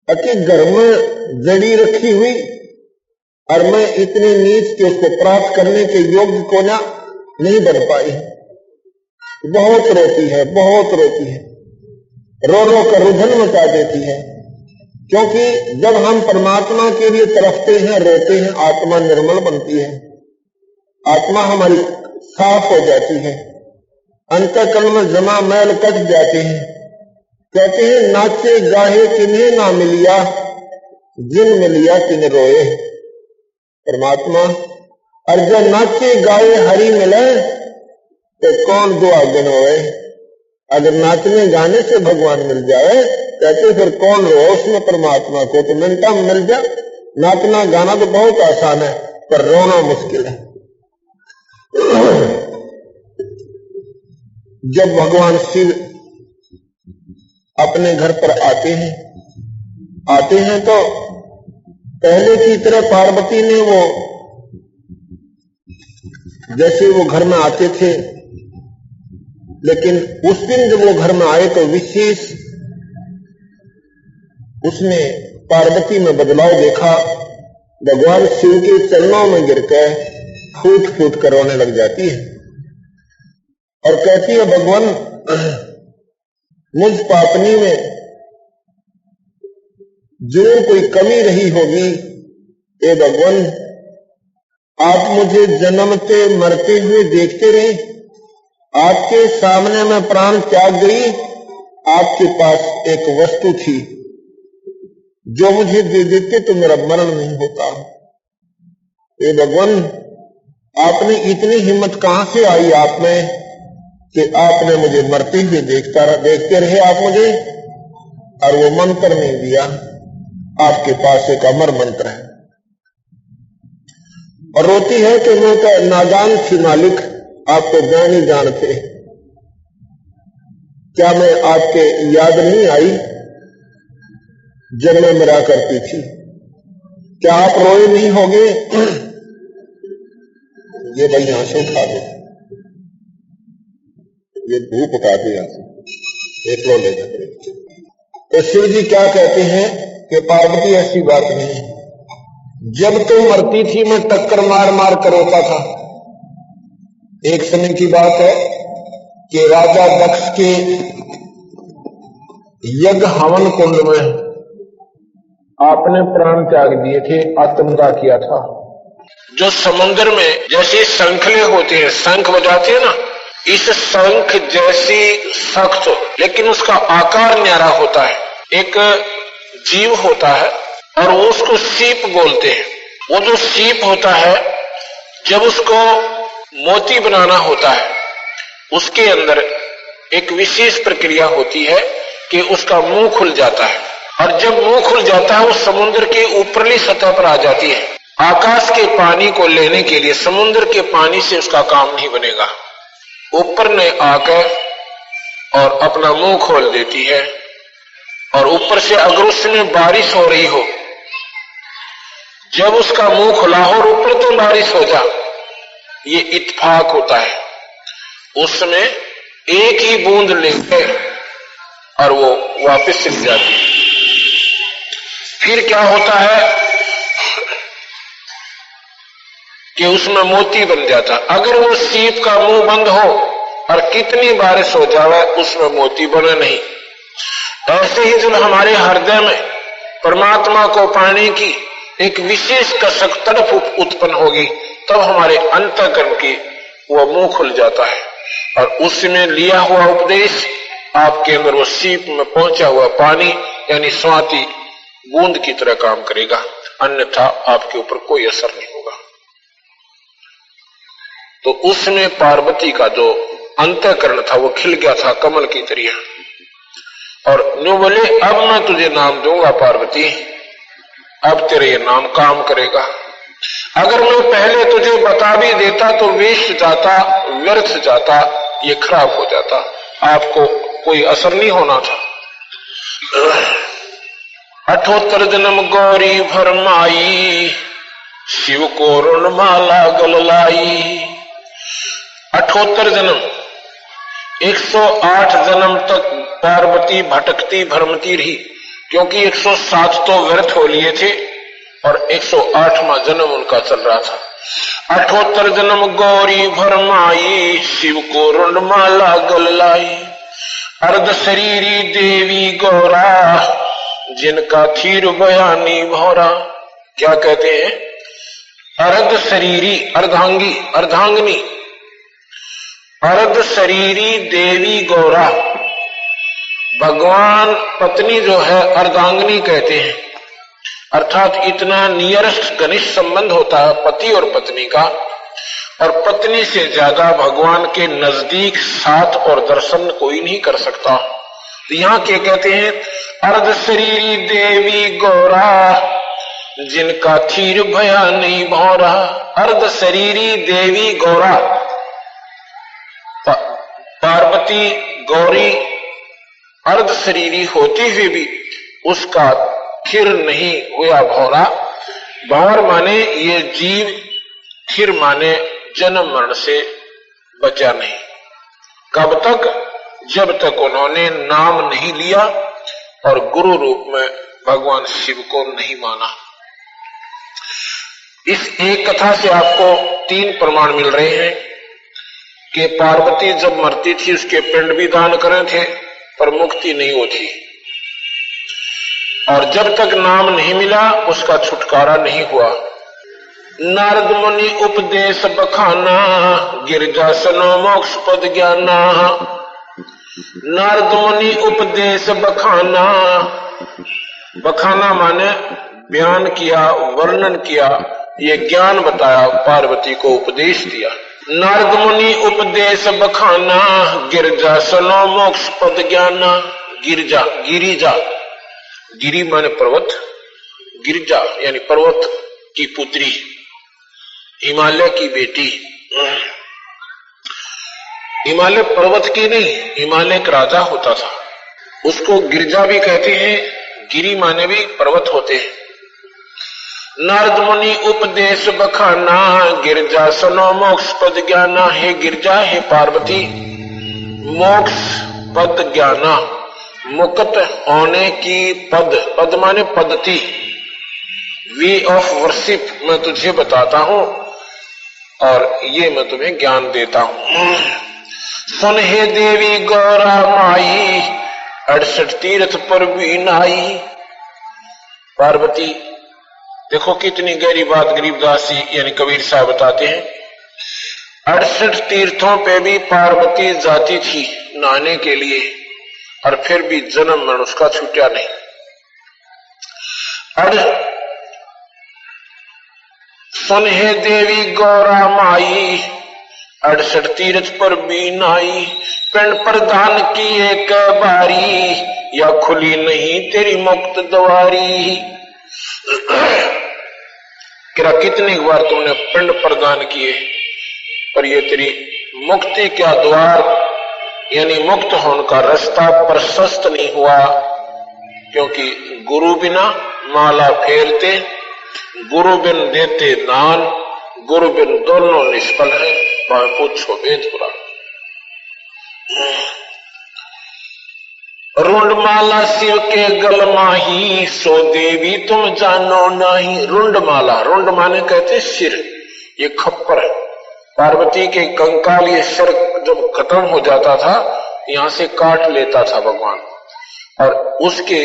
कि घर में जड़ी रखी हुई और मैं इतने नीच के उसको प्राप्त करने के योग्य को ना नहीं बन पाई। बहुत रोती है, बहुत रोती है, रो रो कर रुझन मचा देती है। क्योंकि जब हम परमात्मा के लिए तरफते हैं, रोते हैं, आत्मा निर्मल बनती है, आत्मा हमारी साफ हो जाती है, अंतःकरण में जमा मैल कट जाते हैं। कहते हैं नाचे गाहे किन्हें ना मिलिया, जिन मिलिया किन रोए। परमात्मा और जब नाचे गाए हरि मिले तो कौन दुआगन होए। अगर नाचने गाने से भगवान मिल जाए कहते फिर कौन रो उसमें परमात्मा को, तो मिनटा में मिल जाए। नाचना गाना तो बहुत आसान है पर रोना मुश्किल है। जब भगवान शिव अपने घर पर आते हैं तो पहले की तरह पार्वती ने वो जैसे वो घर में आते थे, लेकिन उस दिन जब वो घर में आए तो विशेष उसने पार्वती में बदलाव देखा। भगवान शिव के चरणों में गिरकर फूट फूट कर रोने लग जाती है और कहती है, भगवान मुझ पापनी में जरूर कोई कमी रही होगी। ए भगवान, आप मुझे जन्मते मरते हुए देखते रहे, आपके सामने मैं प्राण त्याग गई। आपके पास एक वस्तु थी जो मुझे दे देते तो मेरा मरण नहीं होता। ए भगवान, आपने इतनी हिम्मत कहां से आई आप में कि आपने मुझे मरते हुए देखते रहे आप मुझे, और वो मंत्र नहीं दिया। आपके पास एक अमर मंत्र है। और रोती है कि मैं तो नादान थी मालिक, आप तो जान ही जान थे। क्या मैं आपके याद नहीं आई जब मैं मरा करती थी? क्या आप रोए नहीं होगे? ये भाई यहां से उठा दो, ये धूप उठा दो यहां से, एक लो ले जाते। तो शिव जी क्या कहते हैं कि पार्वती ऐसी बात नहीं, जब तो मरती थी मैं टक्कर मार मार कर रोता था। एक समय की बात है कि राजा दक्ष के यज्ञ हवन कुंड में आपने प्राण त्याग दिए थे, आत्मदाह किया था। जो समुद्र में जैसे शंखले होते हैं, शंख बजाते हैं ना, इस शंख जैसी सख्त लेकिन उसका आकार न्यारा होता है। एक जीव होता है और वो उसको सीप बोलते हैं। वो जो सीप होता है, जब उसको मोती बनाना होता है, उसके अंदर एक विशेष प्रक्रिया होती है कि उसका मुंह खुल जाता है, और जब मुंह खुल जाता है वो समुद्र के ऊपरली सतह पर आ जाती है। आकाश के पानी को लेने के लिए समुद्र के पानी से उसका काम नहीं बनेगा। ऊपर ने आकर और अपना मुंह खोल देती है, और ऊपर से अगर उसमें बारिश हो रही हो, जब उसका मुंह खुला हो और ऊपर तो बारिश हो जा, ये इत्तेफाक होता है। उसमें एक ही बूंद लेकर और वो वापस सिक जाती है। फिर क्या होता है कि उसमें मोती बन जाता। अगर वो सीप का मुंह बंद हो और कितनी बारिश हो जाए उसमें मोती बने नहीं। ऐसे ही जब हमारे हृदय में परमात्मा को पाने की एक विशेष कसक तड़प उत्पन्न होगी, तब हमारे अंतःकरण की वो मुंह खुल जाता है, और उसमें लिया हुआ उपदेश आपके अंदर वो सीप में पहुंचा हुआ पानी यानी स्वाति बूंद की तरह काम करेगा, अन्यथा आपके ऊपर कोई असर नहीं होगा। तो उसमें पार्वती का जो अंतःकरण था वो खिल गया था कमल की तरह, और न्यू बोले, अब मैं तुझे नाम दूंगा पार्वती, अब तेरे ये नाम काम करेगा। अगर मैं पहले तुझे बता भी देता तो वेस्ट जाता, व्यर्थ जाता, ये खराब हो जाता, आपको कोई असर नहीं होना था। 78 जन्म गौरी भरमाई, शिव को ऋणमाला गललाई। 78 जन्म, 108 जन्म तक पार्वती भटकती भ्रमती रही, क्योंकि 107 तो व्यर्थ हो लिए थे और 108वां जन्म उनका चल रहा था। 78 जन्म गौरी भरमाई, शिव को ऋणमाला गललाई। अर्ध शरीरी देवी गौरा, जिनका थीर बयानी भौरा। क्या कहते हैं? अर्ध शरीरी, अर्धांगी, अर्धांगनी, अर्ध शरीरी देवी गौरा। भगवान पत्नी जो है अर्धांगनी कहते हैं, अर्थात इतना नियरेस्ट घनिष्ठ संबंध होता है पति और पत्नी का, और पत्नी से ज्यादा भगवान के नजदीक साथ और दर्शन कोई नहीं कर सकता। तो यहाँ क्या कहते हैं? अर्ध शरीरी देवी गौरा, जिनका थीर भया नहीं भौरा। अर्ध शरीरी देवी गौरा, पार्वती गौरी अर्ध शरीरी होते हुए भी उसका थिर नहीं हुआ भौरा। भौर माने ये जीव, थिर माने जन्म मरण से बचा नहीं। कब तक? जब तक उन्होंने नाम नहीं लिया और गुरु रूप में भगवान शिव को नहीं माना। इस एक कथा से आपको 3 प्रमाण मिल रहे हैं कि पार्वती जब मरती थी उसके पिंड भी दान करे थे पर मुक्ति नहीं होती, और जब तक नाम नहीं मिला उसका छुटकारा नहीं हुआ। नारद मुनि उपदेश बखाना, गिरजा सनो मोक्ष पद ज्ञाना। नारद मुनि उपदेश बखाना, बखाना माने बयान किया, वर्णन किया, ये ज्ञान बताया, पार्वती को उपदेश दिया। नारद मुनि उपदेश बखाना, गिरजा सनो मोक्ष पद ज्ञाना। गिरजा, गिरिजा, गिरी माने पर्वत, गिरजा यानी पर्वत की पुत्री, हिमालय की बेटी। हिमालय पर्वत की नहीं, हिमालय का राजा होता था, उसको गिरजा भी कहते हैं, गिरी माने भी पर्वत होते हैं। नारद मुनि उपदेश बखाना, गिरजा सनो मोक्ष पद ज्ञाना। हे गिरजा, हे पार्वती, मोक्ष पद ज्ञाना, मुक्त होने की पद, पद माने पद्धति, वे ऑफ वर्शिप मैं तुझे बताता हूं और ये मैं तुम्हें ज्ञान देता हूं। सुन हे देवी गौरा माई, 68 तीर्थ पर भी नाई। पार्वती, देखो कितनी गहरी बात गरीबदास जी यानी कबीर साहब बताते हैं। 68 तीर्थों पे भी पार्वती जाती थी नहाने के लिए और फिर भी जन्म मरण उसका छूटा नहीं। सुन हे देवी गौरा माई, 68 तीर्थ पर भी नाई। पिंड प्रदान की एक बारी, या खुली नहीं तेरी मुक्त द्वारी। कितनी बार तुमने पिंड प्रदान किए पर ये तेरी मुक्ति का द्वार यानी मुक्त होने का रास्ता प्रशस्त नहीं हुआ, क्योंकि गुरु बिना माला फेरते, गुरु बिन देते दान, गुरु बिन दोनों निष्फल है। पूछो वेद पुराण। रुंडमाला शिव के गल माही, सो देवी तुम जानो नहीं। रुंडमाला, रुंड माने कहते सिर, ये खप्पर है। पार्वती के कंकाल ये सिर जब खत्म हो जाता था यहां से काट लेता था भगवान, और उसके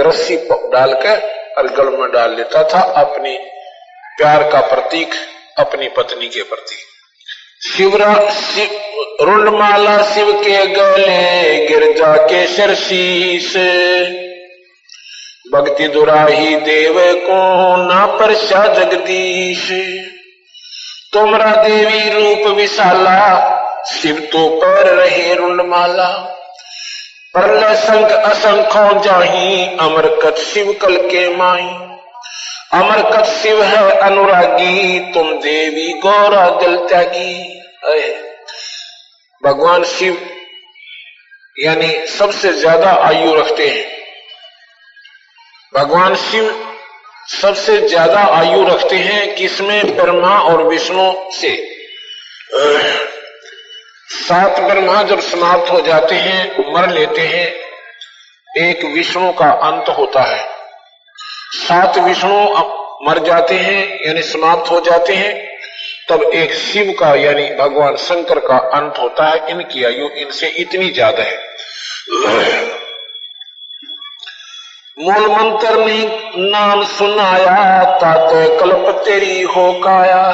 रस्सी डालकर और गल में डाल लेता था, अपनी प्यार का प्रतीक अपनी पत्नी के प्रति। रुंडमाला शिव के गले, गिरजा के सिर शीश। भक्ति दुराही देव को ना परसा जगदीश। तुमरा देवी रूप विशाला, शिव तो पर रहे रुंडमाला। प्रलय संग असंख्यों जाही, अमरकत शिव कल के माई। अमरकत शिव है अनुरागी, तुम देवी गौरा दिल त्यागी। भगवान शिव यानी सबसे ज्यादा आयु रखते हैं। भगवान शिव सबसे ज्यादा आयु रखते हैं किसमें? ब्रह्मा और विष्णु से। 7 ब्रह्मा जब समाप्त हो जाते हैं, मर लेते हैं, एक विष्णु का अंत होता है। 7 विष्णु मर जाते हैं यानी समाप्त हो जाते हैं, तब एक शिव का यानी भगवान शंकर का अंत होता है। इनकी आयु इनसे इतनी ज्यादा है। मूल मंत्र ने नाम सुनाया, ताते कल्प तेरी हो काया।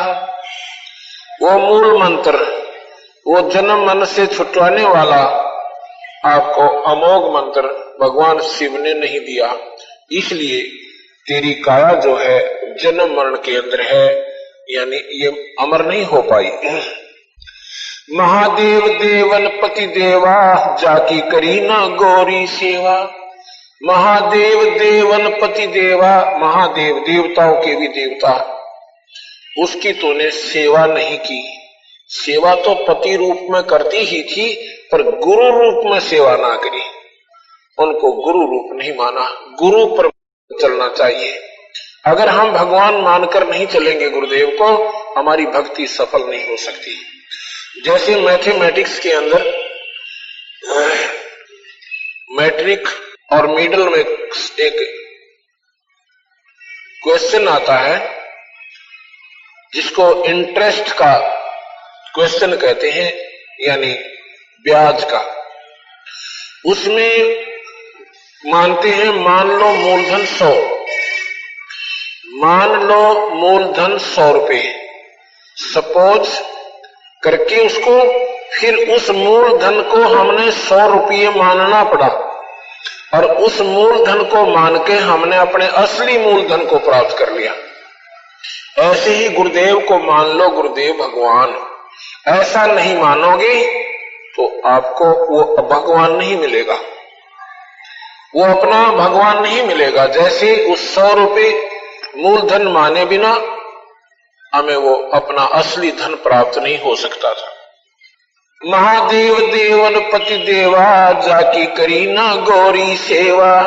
वो मूल मंत्र, वो जन्म मन से छुटवाने वाला आपको अमोघ मंत्र भगवान शिव ने नहीं दिया, इसलिए तेरी काया जो है जन्म मरण के अंदर है, यानी ये अमर नहीं हो पाई। महादेव देवन पति देवा, जाकी करी ना गौरी सेवा। महादेव देवन पति देवा, महादेव देवताओं के भी देवता, उसकी तूने सेवा नहीं की। सेवा तो पति रूप में करती ही थी, पर गुरु रूप में सेवा ना करी। उनको गुरु रूप नहीं माना। गुरु पर चलना चाहिए। अगर हम भगवान मानकर नहीं चलेंगे गुरुदेव को, हमारी भक्ति सफल नहीं हो सकती। जैसे मैथमेटिक्स के अंदर मैट्रिक और मिडिल में एक क्वेश्चन आता है जिसको इंटरेस्ट का क्वेश्चन कहते हैं, यानी ब्याज का। उसमें मानते हैं मान लो मूलधन 100, मान लो मूलधन 100 रुपए सपोज करके उसको, फिर उस मूलधन को हमने 100 रुपये मानना पड़ा और उस मूलधन को मान के हमने अपने असली मूलधन को प्राप्त कर लिया। ऐसे ही गुरुदेव को मान लो गुरुदेव भगवान। ऐसा नहीं मानोगे तो आपको वो भगवान नहीं मिलेगा, वो अपना भगवान नहीं मिलेगा। जैसे उस 100 रुपये मूलधन माने बिना हमें वो अपना असली धन प्राप्त नहीं हो सकता था। महादेव देवन पति देवा, जाकी करी ना गौरी सेवा,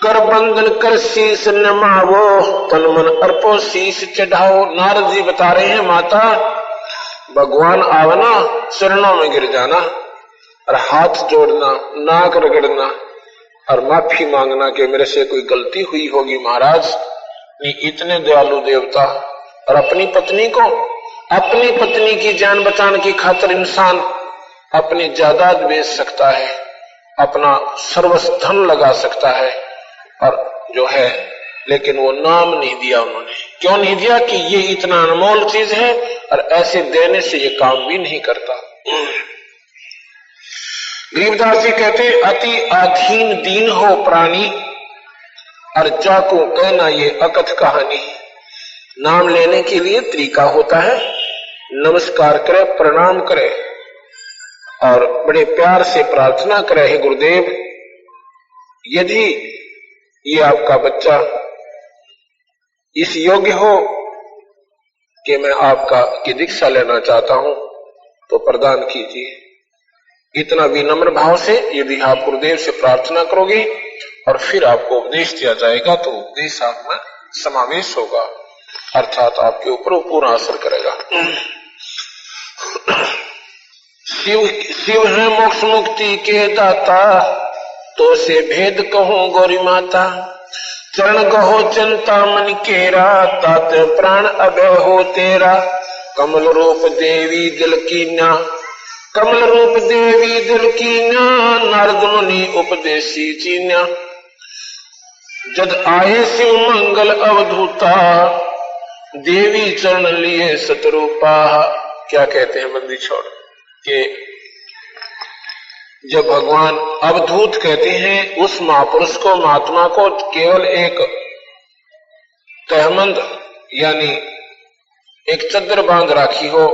कर बंधन कर शीश नमावो, तन मन अर्पो शीश चढ़ाओ। नारद जी बता रहे हैं माता भगवान आवना, चरणों में गिर जाना और हाथ जोड़ना, नाक रगड़ना और माफी मांगना कि मेरे से कोई गलती हुई होगी महाराज। इतने दयालु देवता। और अपनी पत्नी की जान बचाने की खातिर इंसान अपनी जायदाद बेच सकता है, अपना सर्वस्व धन लगा सकता है और जो है, लेकिन वो नाम नहीं दिया उन्होंने। क्यों नहीं दिया? कि ये इतना अनमोल चीज है और ऐसे देने से ये काम भी नहीं करता। गरीबदास जी कहते अति अधीन दीन हो प्राणी, और जाको कहना ये अकथ कहानी। नाम लेने के लिए तरीका होता है, नमस्कार करे, प्रणाम करे और बड़े प्यार से प्रार्थना करे, हे गुरुदेव यदि ये आपका बच्चा इस योग्य हो कि मैं आपका की दीक्षा लेना चाहता हूं तो प्रदान कीजिए। इतना विनम्र भाव से यदि आप गुरुदेव से प्रार्थना करोगे और फिर आपको उपदेश दिया जाएगा तो उपदेश आप में समावेश होगा, अर्थात आपके ऊपर पूरा असर करेगा। शिव है मोक्ष मुक्ति के दाता, तो से भेद कहूं गौरी माता। चरण गहो चिंता मन केरा, तात प्राण अभय हो तेरा। कमल रूप देवी दिल की न्या, कमल रूप देवी दिल की न्या। नारद मुनि उपदेशी चीन्या, जद आए शिव मंगल अवधूता। देवी चरण लिए सतरूपा। क्या कहते हैं बंदी छोड़ के जब भगवान अवधूत कहते हैं उस महापुरुष को, महात्मा को केवल एक तहमंद यानी एक चद्दर बांध राखी हो,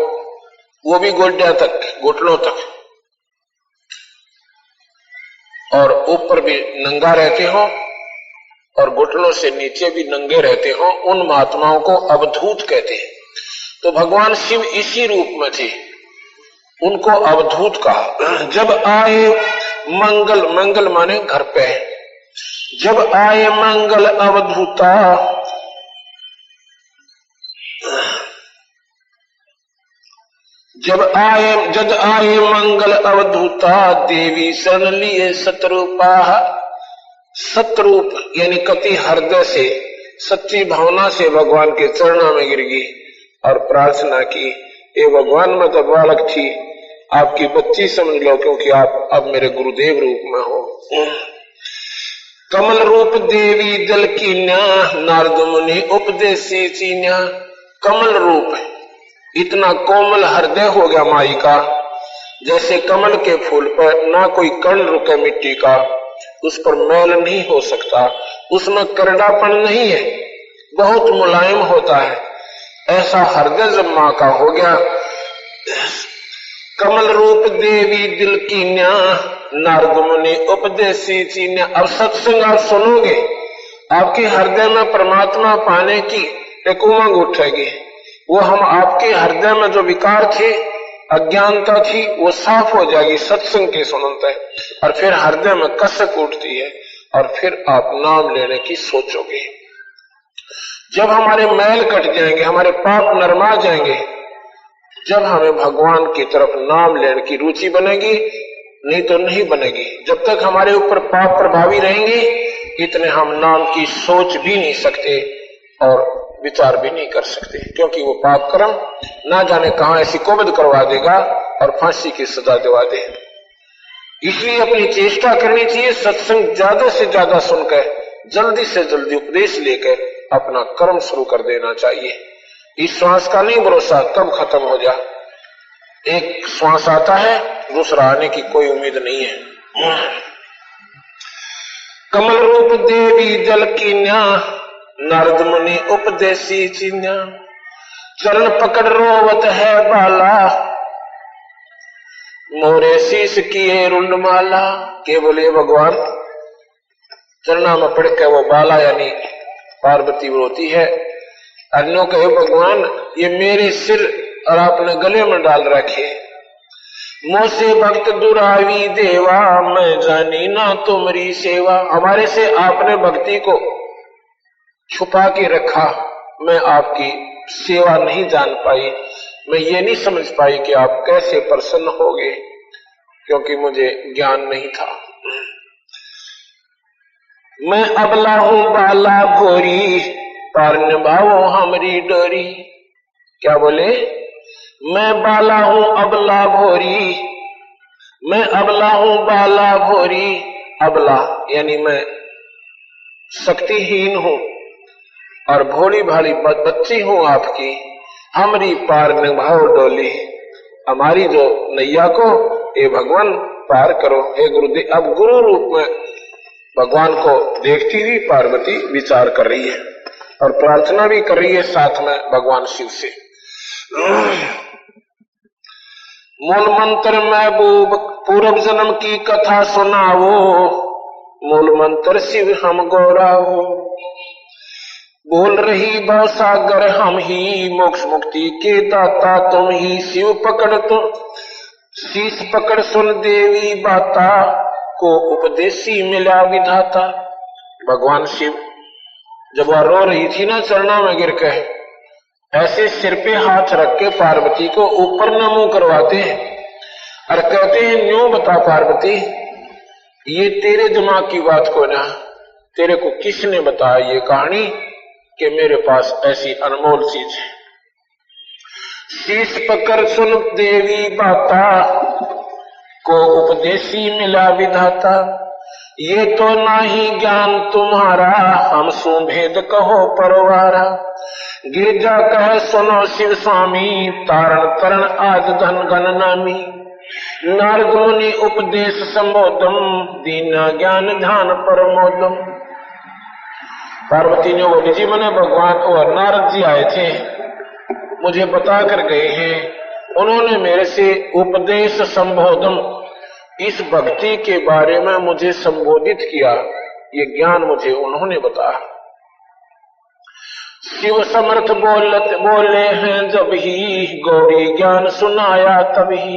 वो भी गोड्या तक, घुटनों तक, और ऊपर भी नंगा रहते हो और घुटनों से नीचे भी नंगे रहते हो, उन महात्माओं को अवधूत कहते हैं। तो भगवान शिव इसी रूप में थे, उनको अवधूत कहा। जब आए मंगल, मंगल माने घर पे, जब आए मंगल अवधूता। जब आए मंगल अवधूता। देवी शरण लिए सतरूपा। सतरूप यानी कति हृदय से, सच्ची भावना से भगवान के चरणों में गिर गई और प्रार्थना की, ए भगवान मैं तो बालक थी, आपकी बच्ची समझ लो, क्योंकि आप अब मेरे गुरुदेव रूप में हो। कमल रूप देवी दल की न्या, नारद मुनि उपदेशी चीन्या। कमल रूप इतना कोमल हृदय हो गया माई का, जैसे कमल के फूल पर ना कोई कण रुके मिट्टी का, उस पर मैल नहीं हो सकता, उसमें करड़ापन नहीं है, बहुत मुलायम होता है। ऐसा हृदय जब मां का हो गया। कमल रूप देवी दिल की न्या, नारद मुनि उपदेशी चीन्या। अब सत्संग आप सुनोगे, आपके हृदय में परमात्मा पाने की एक उमंग उठेगी। वो हम आपके हृदय में जो विकार थे अज्ञानता थी वो साफ हो जाएगी सत्संग के सुनते, और फिर हृदय में कसक उठती है और फिर आप नाम लेने की सोचोगे। जब हमारे मैल कट जाएंगे, हमारे पाप नरमा जाएंगे, जब हमें भगवान की तरफ नाम लेने की रुचि बनेगी, नहीं तो नहीं बनेगी। जब तक हमारे ऊपर पाप प्रभावी रहेंगे इतने हम नाम की सोच भी नहीं सकते और विचार भी नहीं कर सकते, क्योंकि वो पाप कर्म ना जाने कहां ऐसी कोबद करवा देगा और फांसी की सजा दिवा दे। इसलिए अपनी चेष्टा करनी चाहिए, सत्संग ज्यादा से ज्यादा सुनकर जल्दी से जल्दी उपदेश लेकर अपना कर्म शुरू कर देना चाहिए। इस श्वास का नहीं भरोसा कब खत्म हो जा, एक श्वास आता है दूसरा आने की कोई उम्मीद नहीं है। कमल रूप देवी जल कीन्या, नारद मुनि उपदेशी चिन्या, चरण पकड़ रोवत है बाला, मोरे शीश किए रुंड माला। के बोले भगवान चरणा में पड़ के वो बाला यानी पार्वती रोती है। अन्यों कहे भगवान ये मेरे सिर और आपने गले में डाल रखे, मोसे भक्त दुरावी देवा, मैं जानी ना तुम्हारी सेवा। हमारे से आपने भक्ति को छुपा के रखा, मैं आपकी सेवा नहीं जान पाई, मैं ये नहीं समझ पाई कि आप कैसे प्रसन्न होगे, क्योंकि मुझे ज्ञान नहीं था। मैं अबला हूं बाला भोरी, पार निभाओ हमारी डोरी। क्या बोले? मैं बाला हूं अबला भोरी, मैं अबला हूं बाला भोरी। अबला यानी मैं शक्तिहीन हूं और भोली भाली बच्ची हूं आपकी, हमारी पार निभाओ डोली, हमारी जो नैया को हे भगवान पार करो। हे गुरुदेव, अब गुरु रूप में भगवान को देखती हुई पार्वती विचार कर रही है और प्रार्थना भी कर रही है साथ में भगवान शिव से। मूल मंत्र महबूब पूर्व जन्म की कथा सुनाओ, मूल मंत्र शिव हम गौराओ, बोल रही भव सागर हम ही, मोक्ष मुक्ति के दाता तुम ही। शिव पकड़ तो शीश पकड़ सुन देवी बाता, को उपदेशी मिला विधाता। भगवान शिव जब वह रो रही थी ना चरणों में गिर के, ऐसे सिर पे हाथ रख के पार्वती को ऊपर न मुंह करवाते हैं और कहते हैं न्यों बता पार्वती, ये तेरे दिमाग की बात को ना, तेरे को किसने बताया ये कहानी कि मेरे पास ऐसी अनमोल चीज है। शीश पकड़ सुन देवी बाता, को उपदेशी मिला विधाता। ये तो नाही ज्ञान तुम्हारा, हम सो भेद कहो परवारा। गिरजा कह सुनो शिव स्वामी, तारण तरण आज धन गण नामी। नारद मुनि उपदेश संबोधम, दीना ज्ञान ध्यान परमोदम। पार्वती ने बोली जी मैंने भगवान और नारद जी आए थे, मुझे बता कर गए हैं, उन्होंने मेरे से उपदेश संबोधन इस भक्ति के बारे में मुझे संबोधित किया, ये ज्ञान मुझे उन्होंने बताया। शिव समर्थ बोले हैं जब ही, गौरी ज्ञान सुनाया तभी।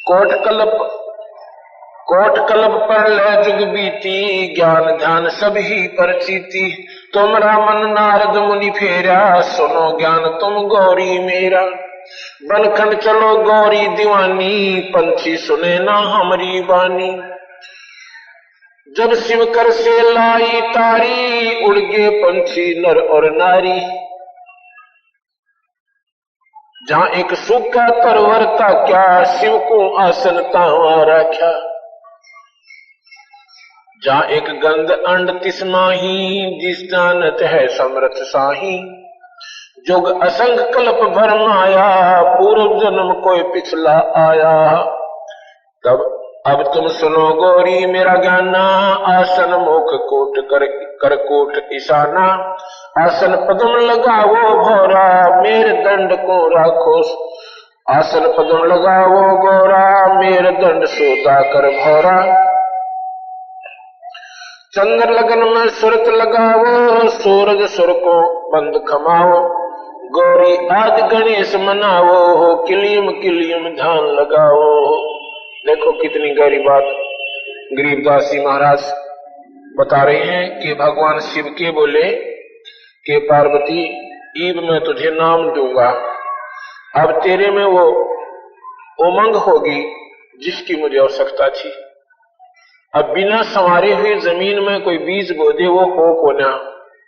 कोट कल्प पर ले जुग बीती, ज्ञान ध्यान सभी पर चीती। तुमरा मन नारद मुनि फेरा, सुनो ज्ञान तुम गौरी मेरा। बनखंड चलो गौरी दीवानी, पंछी सुने ना हमारी बानी। जब शिव कर से लाई तारी, उड़ गए पंछी नर और नारी। जहां एक सूखा तरवर था क्या, शिव को आसन तावा रखा। जहां एक गंध अंड तिस्माही, जिस जानत है समर्थ साही। जोग असंग कल्प भर माया, पूर्व जन्म कोई पिछला आया। तब अब तुम सुनो गौरी मेरा ज्ञाना, आसन मुख कोट कर कोट ईशाना। आसन पदम लगाओ भोरा, मेरे दंड को राखो। आसन पदम लगाओ गौरा, मेरे दंड सोता कर भोरा। चंद्र लगन में सुरत लगाओ, सूरज सुर को बंद खमाओ। गौरी आदि गणेश मनावो हो, किलियम किलियम ध्यान लगाओ। देखो कितनी गहरी बात गरीबदास जी महाराज बता रहे हैं कि भगवान शिव के बोले कि पार्वती ईब मैं तुझे नाम दूंगा, अब तेरे में वो उमंग होगी जिसकी मुझे आवश्यकता थी। अब बिना संवारे हुई जमीन में कोई बीज बो दे वो हो को ना,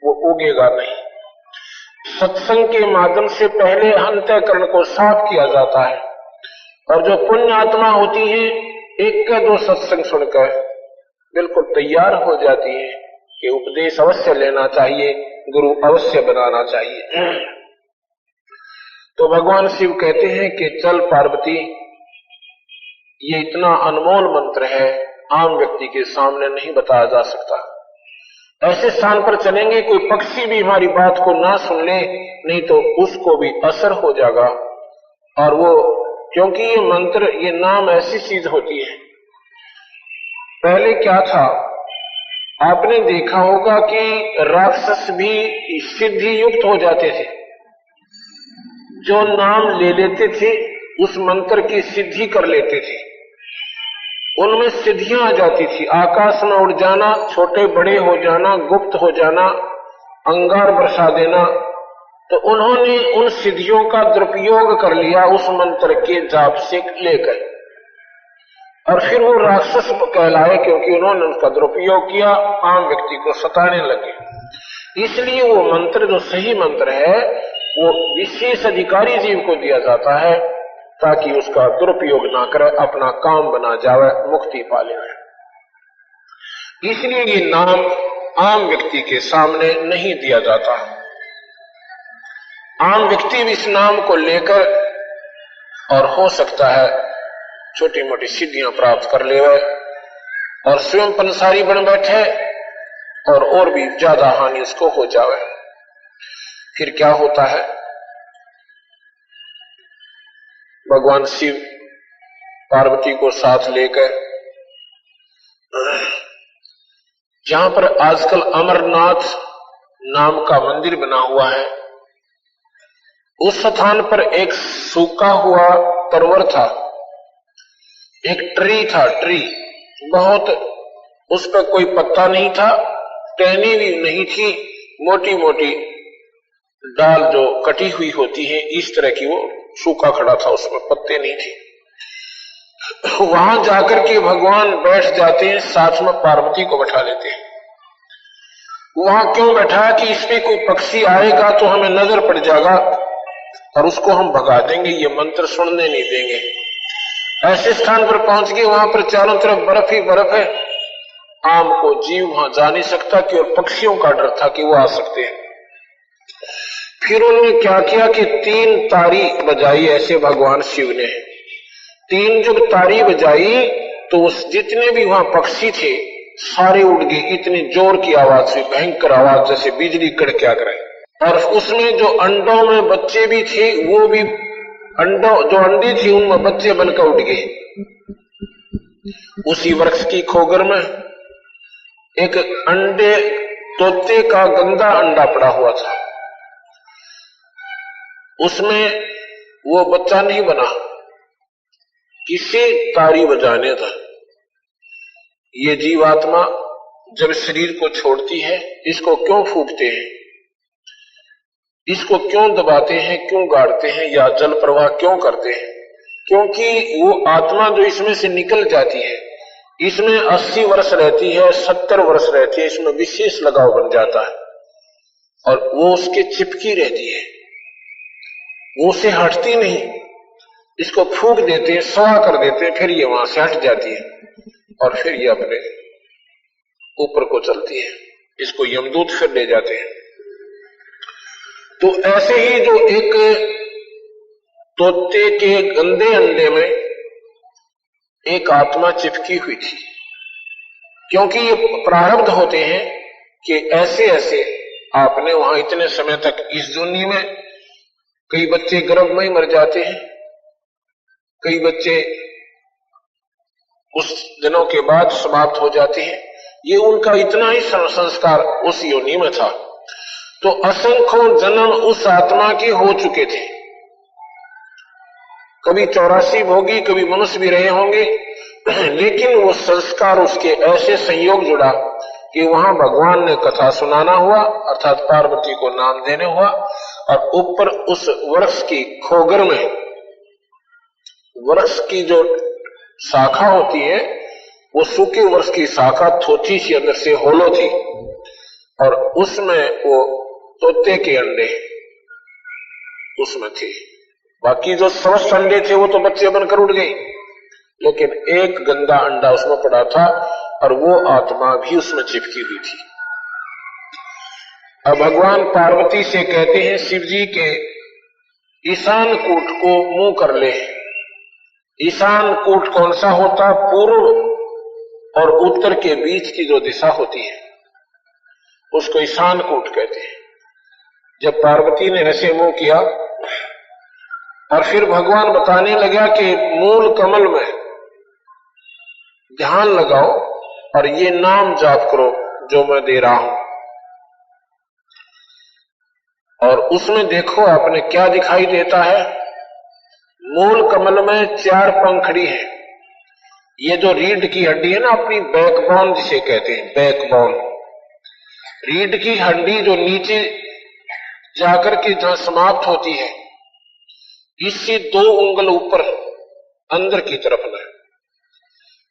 वो उगेगा नहीं। सत्संग के माध्यम से पहले अंतःकरण को साफ किया जाता है, और जो पुण्य आत्मा होती है एक का दो सत्संग सुनकर बिल्कुल तैयार हो जाती है कि उपदेश अवश्य लेना चाहिए, गुरु अवश्य बनाना चाहिए। तो भगवान शिव कहते हैं कि चल पार्वती, ये इतना अनमोल मंत्र है, आम व्यक्ति के सामने नहीं बताया जा सकता। ऐसे स्थान पर चलेंगे कोई पक्षी भी हमारी बात को ना सुन ले, नहीं तो उसको भी असर हो जाएगा। और वो क्योंकि ये मंत्र, ये नाम ऐसी चीज होती है, पहले क्या था आपने देखा होगा कि राक्षस भी सिद्धि युक्त हो जाते थे, जो नाम ले लेते थे उस मंत्र की सिद्धि कर लेते थे, उनमें सिद्धियां आ जाती थी। आकाश में उड़ जाना, छोटे बड़े हो जाना, गुप्त हो जाना, अंगार बरसा देना। तो उन्होंने उन सिद्धियों का दुरुपयोग कर लिया उस मंत्र के जाप से लेकर, और फिर वो राक्षस कहलाए क्योंकि उन्होंने उसका दुरुपयोग किया, आम व्यक्ति को सताने लगे। इसलिए वो मंत्र जो सही मंत्र है वो विशेष अधिकारी जीव को दिया जाता है ताकि उसका दुरुपयोग ना करे, अपना काम बना जावे, मुक्ति पा ले। इसलिए ये नाम आम व्यक्ति के सामने नहीं दिया जाता। आम व्यक्ति भी इस नाम को लेकर और हो सकता है छोटी मोटी सिद्धियां प्राप्त कर ले और स्वयं पंसारी बन बैठे और भी ज्यादा हानि उसको हो जावे। फिर क्या होता है, भगवान शिव पार्वती को साथ लेकर जहां पर आजकल अमरनाथ नाम का मंदिर बना हुआ है, उस स्थान पर एक सूखा हुआ तरवर था, एक ट्री था, ट्री बहुत, उस पर कोई पत्ता नहीं था, टहनी भी नहीं थी, मोटी मोटी डाल जो कटी हुई होती है इस तरह की, वो सूखा खड़ा था, उसमें पत्ते नहीं थे। वहां जाकर के भगवान बैठ जाते हैं, साथ में पार्वती को बैठा लेते हैं। वहां क्यों बैठा कि इसमें कोई पक्षी आएगा तो हमें नजर पड़ जाएगा और उसको हम भगा देंगे, ये मंत्र सुनने नहीं देंगे। ऐसे स्थान पर पहुंच गए, वहां पर चारों तरफ बर्फ ही बर्फ है, आम को जीव वहां जा नहीं सकता, केवल पक्षियों का डर था कि वो आ सकते हैं। फिर उन्होंने क्या किया कि 3 तारी बजाई, ऐसे भगवान शिव ने 3 जब तारी बजाई तो उस जितने भी वहां पक्षी थे सारे उड़ गए, इतनी जोर की आवाज हुई, भयंकर आवाज, जैसे बिजली कड़का करे। और उसमें जो अंडों में बच्चे भी थे, वो भी जो अंडे थी उनमें बच्चे बनकर उड़ गए। उसी वृक्ष की खोगर में एक अंडे तोते का गंदा अंडा पड़ा हुआ था, उसमें वो बच्चा नहीं बना, किसी तारी बजाने था। ये जीवात्मा जब शरीर को छोड़ती है, इसको क्यों फूंकते हैं, इसको क्यों दबाते हैं, क्यों गाड़ते हैं, या जल प्रवाह क्यों करते हैं? क्योंकि वो आत्मा जो इसमें से निकल जाती है, इसमें 80 वर्ष रहती है, 70 वर्ष रहती है, इसमें विशेष लगाव बन जाता है और वो उसके चिपकी रहती है, वो उसे हटती नहीं। इसको फूंक देते हैं, सवा कर देते हैं, फिर ये वहां से हट जाती है और फिर ये अपने ऊपर को चलती है, इसको यमदूत फिर ले जाते हैं। तो ऐसे ही जो एक तोते के गंदे अंडे में एक आत्मा चिपकी हुई थी, क्योंकि ये प्रारब्ध होते हैं कि ऐसे ऐसे आपने वहां इतने समय तक इस दुनिया में कई बच्चे गर्भ में ही मर जाते हैं, कई बच्चे उस दिनों के बाद समाप्त हो जाते हैं। ये उनका इतना ही संस्कार उस योनि में था। तो असंख्यों जन्म उस आत्मा के हो चुके थे। कभी 84 भोगी, कभी मनुष्य भी रहे होंगे, लेकिन वो संस्कार उसके ऐसे संयोग जुड़ा कि वहां भगवान ने कथा सुनाना हुआ, अर्थात पार्वती को नाम देने हुआ, और ऊपर उस वृक्ष की खोगर में, वृक्ष की जो शाखा होती है वो सूखे वृक्ष की शाखा थोथी सी अंदर से होलो थी, और उसमें वो तोते के अंडे उसमें थे। बाकी जो समस्त अंडे थे वो तो बच्चे बनकर उड़ गए, लेकिन एक गंदा अंडा उसमें पड़ा था और वो आत्मा भी उसमें चिपकी हुई थी। अब भगवान पार्वती से कहते हैं शिव जी के ईशान कूट को मुंह कर ले। ईशान कूट कौन सा होता? पूर्व और उत्तर के बीच की जो दिशा होती है उसको ईशान कूट कहते हैं। जब पार्वती ने ऐसे मुंह किया और फिर भगवान बताने लगा कि मूल कमल में ध्यान लगाओ और ये नाम जाप करो जो मैं दे रहा हूं, और उसमें देखो आपने क्या दिखाई देता है। मूल कमल में 4 पंखड़ी है। ये जो रीढ़ की हड्डी है ना, अपनी बैकबोन जिसे कहते हैं, बैकबोन, रीढ़ की हड्डी जो नीचे जाकर के जहां समाप्त होती है, इससे 2 उंगल ऊपर अंदर की तरफ में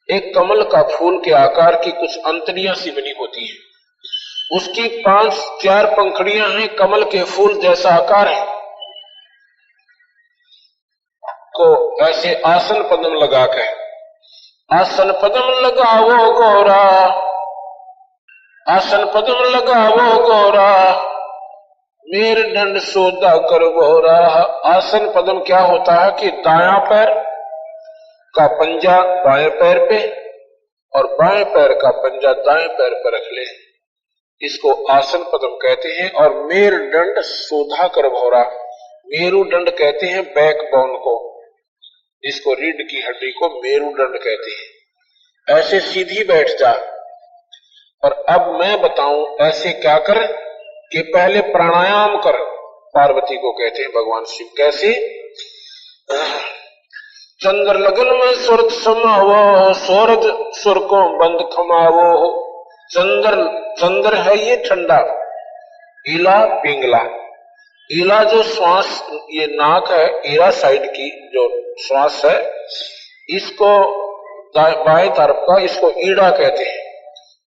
एक कमल का फूल के आकार की कुछ अंतड़ियां सी बनी होती है। उसकी 4 पंखड़ियां हैं, कमल के फूल जैसा आकार है। को ऐसे आसन पद्म लगाकर, आसन पद्म लगाओ गौरा, आसन पद्म लगाओ गौरा, मेर दंड सोदा कर गौरा। आसन पद्म क्या होता है कि दायां पैर का पंजा बाएं पैर पे और बाएं पैर का पंजा दाएं पैर पर रख ले, इसको आसन पद्म कहते हैं। और मेर दंड सोधा कर भौरा, मेरुदंड कहते हैं बैकबोन को, इसको रीढ़ की हड्डी को मेरुदंड कहते हैं। ऐसे सीधी बैठ जा, और अब मैं बताऊं ऐसे क्या कर कि पहले प्राणायाम कर। पार्वती को कहते हैं भगवान शिव कैसे? चंद्र लगन में सुरत समावो, सूरज सुर को बंद खमावो। चंद्र है ये ठंडा, ईला पिंगला। ईला जो श्वास, ये नाक है, ईरा साइड की जो श्वास है, इसको बाएं तरफ का, इसको ईड़ा कहते हैं।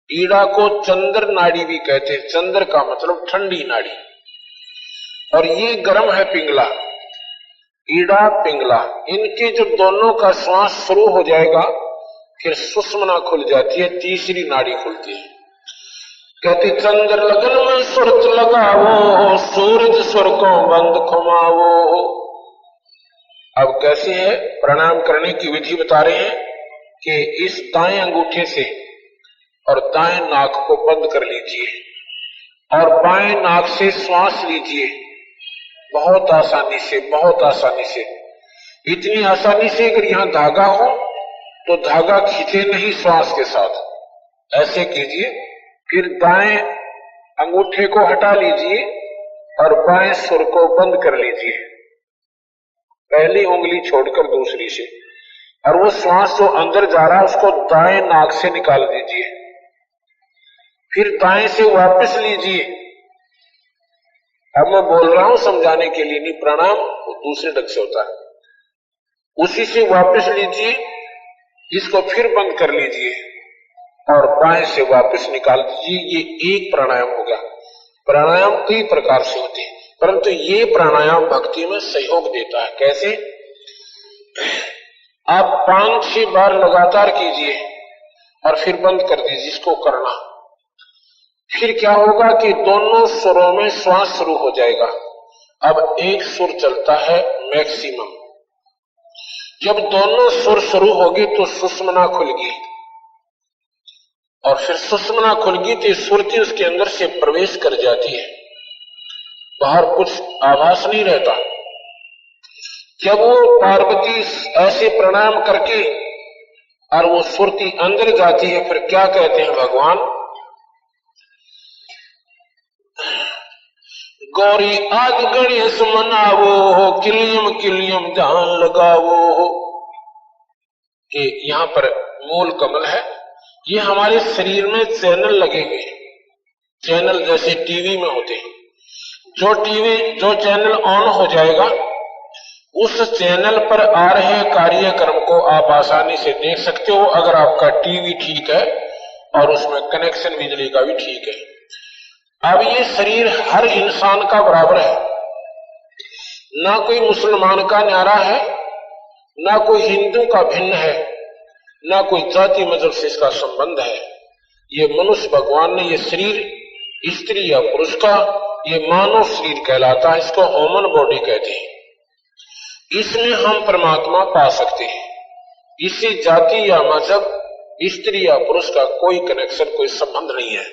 ईड़ा को चंद्र नाड़ी भी कहते हैं। चंद्र का मतलब ठंडी नाड़ी, और ये गर्म है पिंगला, ईड़ा पिंगला। इनके जब दोनों का श्वास शुरू हो जाएगा फिर सुषुम्ना खुल जाती है, तीसरी नाड़ी खुलती है। कहते चंद्र लगन में सुरत लगावो, सूरज सुर को बंद खमावो। अब कैसे है? प्रणाम करने की विधि बता रहे हैं कि इस दाएं अंगूठे से और दाएं नाक को बंद कर लीजिए और बाएं नाक से श्वास लीजिए, बहुत आसानी से, बहुत आसानी से। इतनी आसानी से अगर यहां धागा हो तो धागा खींचे नहीं श्वास के साथ, ऐसे कीजिए। फिर दाएं अंगूठे को हटा लीजिए और बाएं सुर को बंद कर लीजिए, पहली उंगली छोड़कर दूसरी से, और वो श्वास जो अंदर जा रहा है उसको दाएं नाक से निकाल दीजिए। फिर दाएं से वापस लीजिए। अब मैं बोल रहा हूं समझाने के लिए, नहीं, प्राणायाम वो दूसरे ढंग से होता है। उसी से वापस लीजिए, इसको फिर बंद कर लीजिए और बाएं से वापस निकाल दीजिए। ये एक प्राणायाम होगा। प्राणायाम कई प्रकार से होते हैं, परंतु ये प्राणायाम भक्ति में सहयोग देता है। कैसे? आप 5-6 बार लगातार कीजिए और फिर बंद कर दीजिए, इसको करना। फिर क्या होगा कि दोनों सुरों में श्वास शुरू हो जाएगा। अब एक सुर चलता है मैक्सिमम। जब दोनों सुर शुरू होगी तो सुषुम्ना खुलगी, और फिर सुषुम्ना खुलगी तो सुरती उसके अंदर से प्रवेश कर जाती है, बाहर कुछ आभास नहीं रहता। जब वो पार्वती ऐसे प्रणाम करके और वो सुरती अंदर जाती है, फिर क्या कहते हैं भगवान? गौरी आदि गणेश मनावो हो, किलियम किलियम जान लगावो हो। ये यहां पर मूल कमल है। ये हमारे शरीर में चैनल लगे हुए, चैनल जैसे टीवी में होते हैं। जो चैनल ऑन हो जाएगा, उस चैनल पर आ रहे कार्यक्रम को आप आसानी से देख सकते हो, अगर आपका टीवी ठीक है और उसमें कनेक्शन बिजली का भी ठीक है। अब ये शरीर हर इंसान का बराबर है, ना कोई मुसलमान का न्यारा है, ना कोई हिंदू का भिन्न है, ना कोई जाति मजहब से इसका संबंध है। ये मनुष्य भगवान ने ये शरीर स्त्री या पुरुष का, ये मानव शरीर कहलाता है, इसको ह्यूमन बॉडी कहते हैं। इसमें हम परमात्मा पा सकते हैं। इसी जाति या मजहब, स्त्री या पुरुष का कोई कनेक्शन, कोई संबंध नहीं है।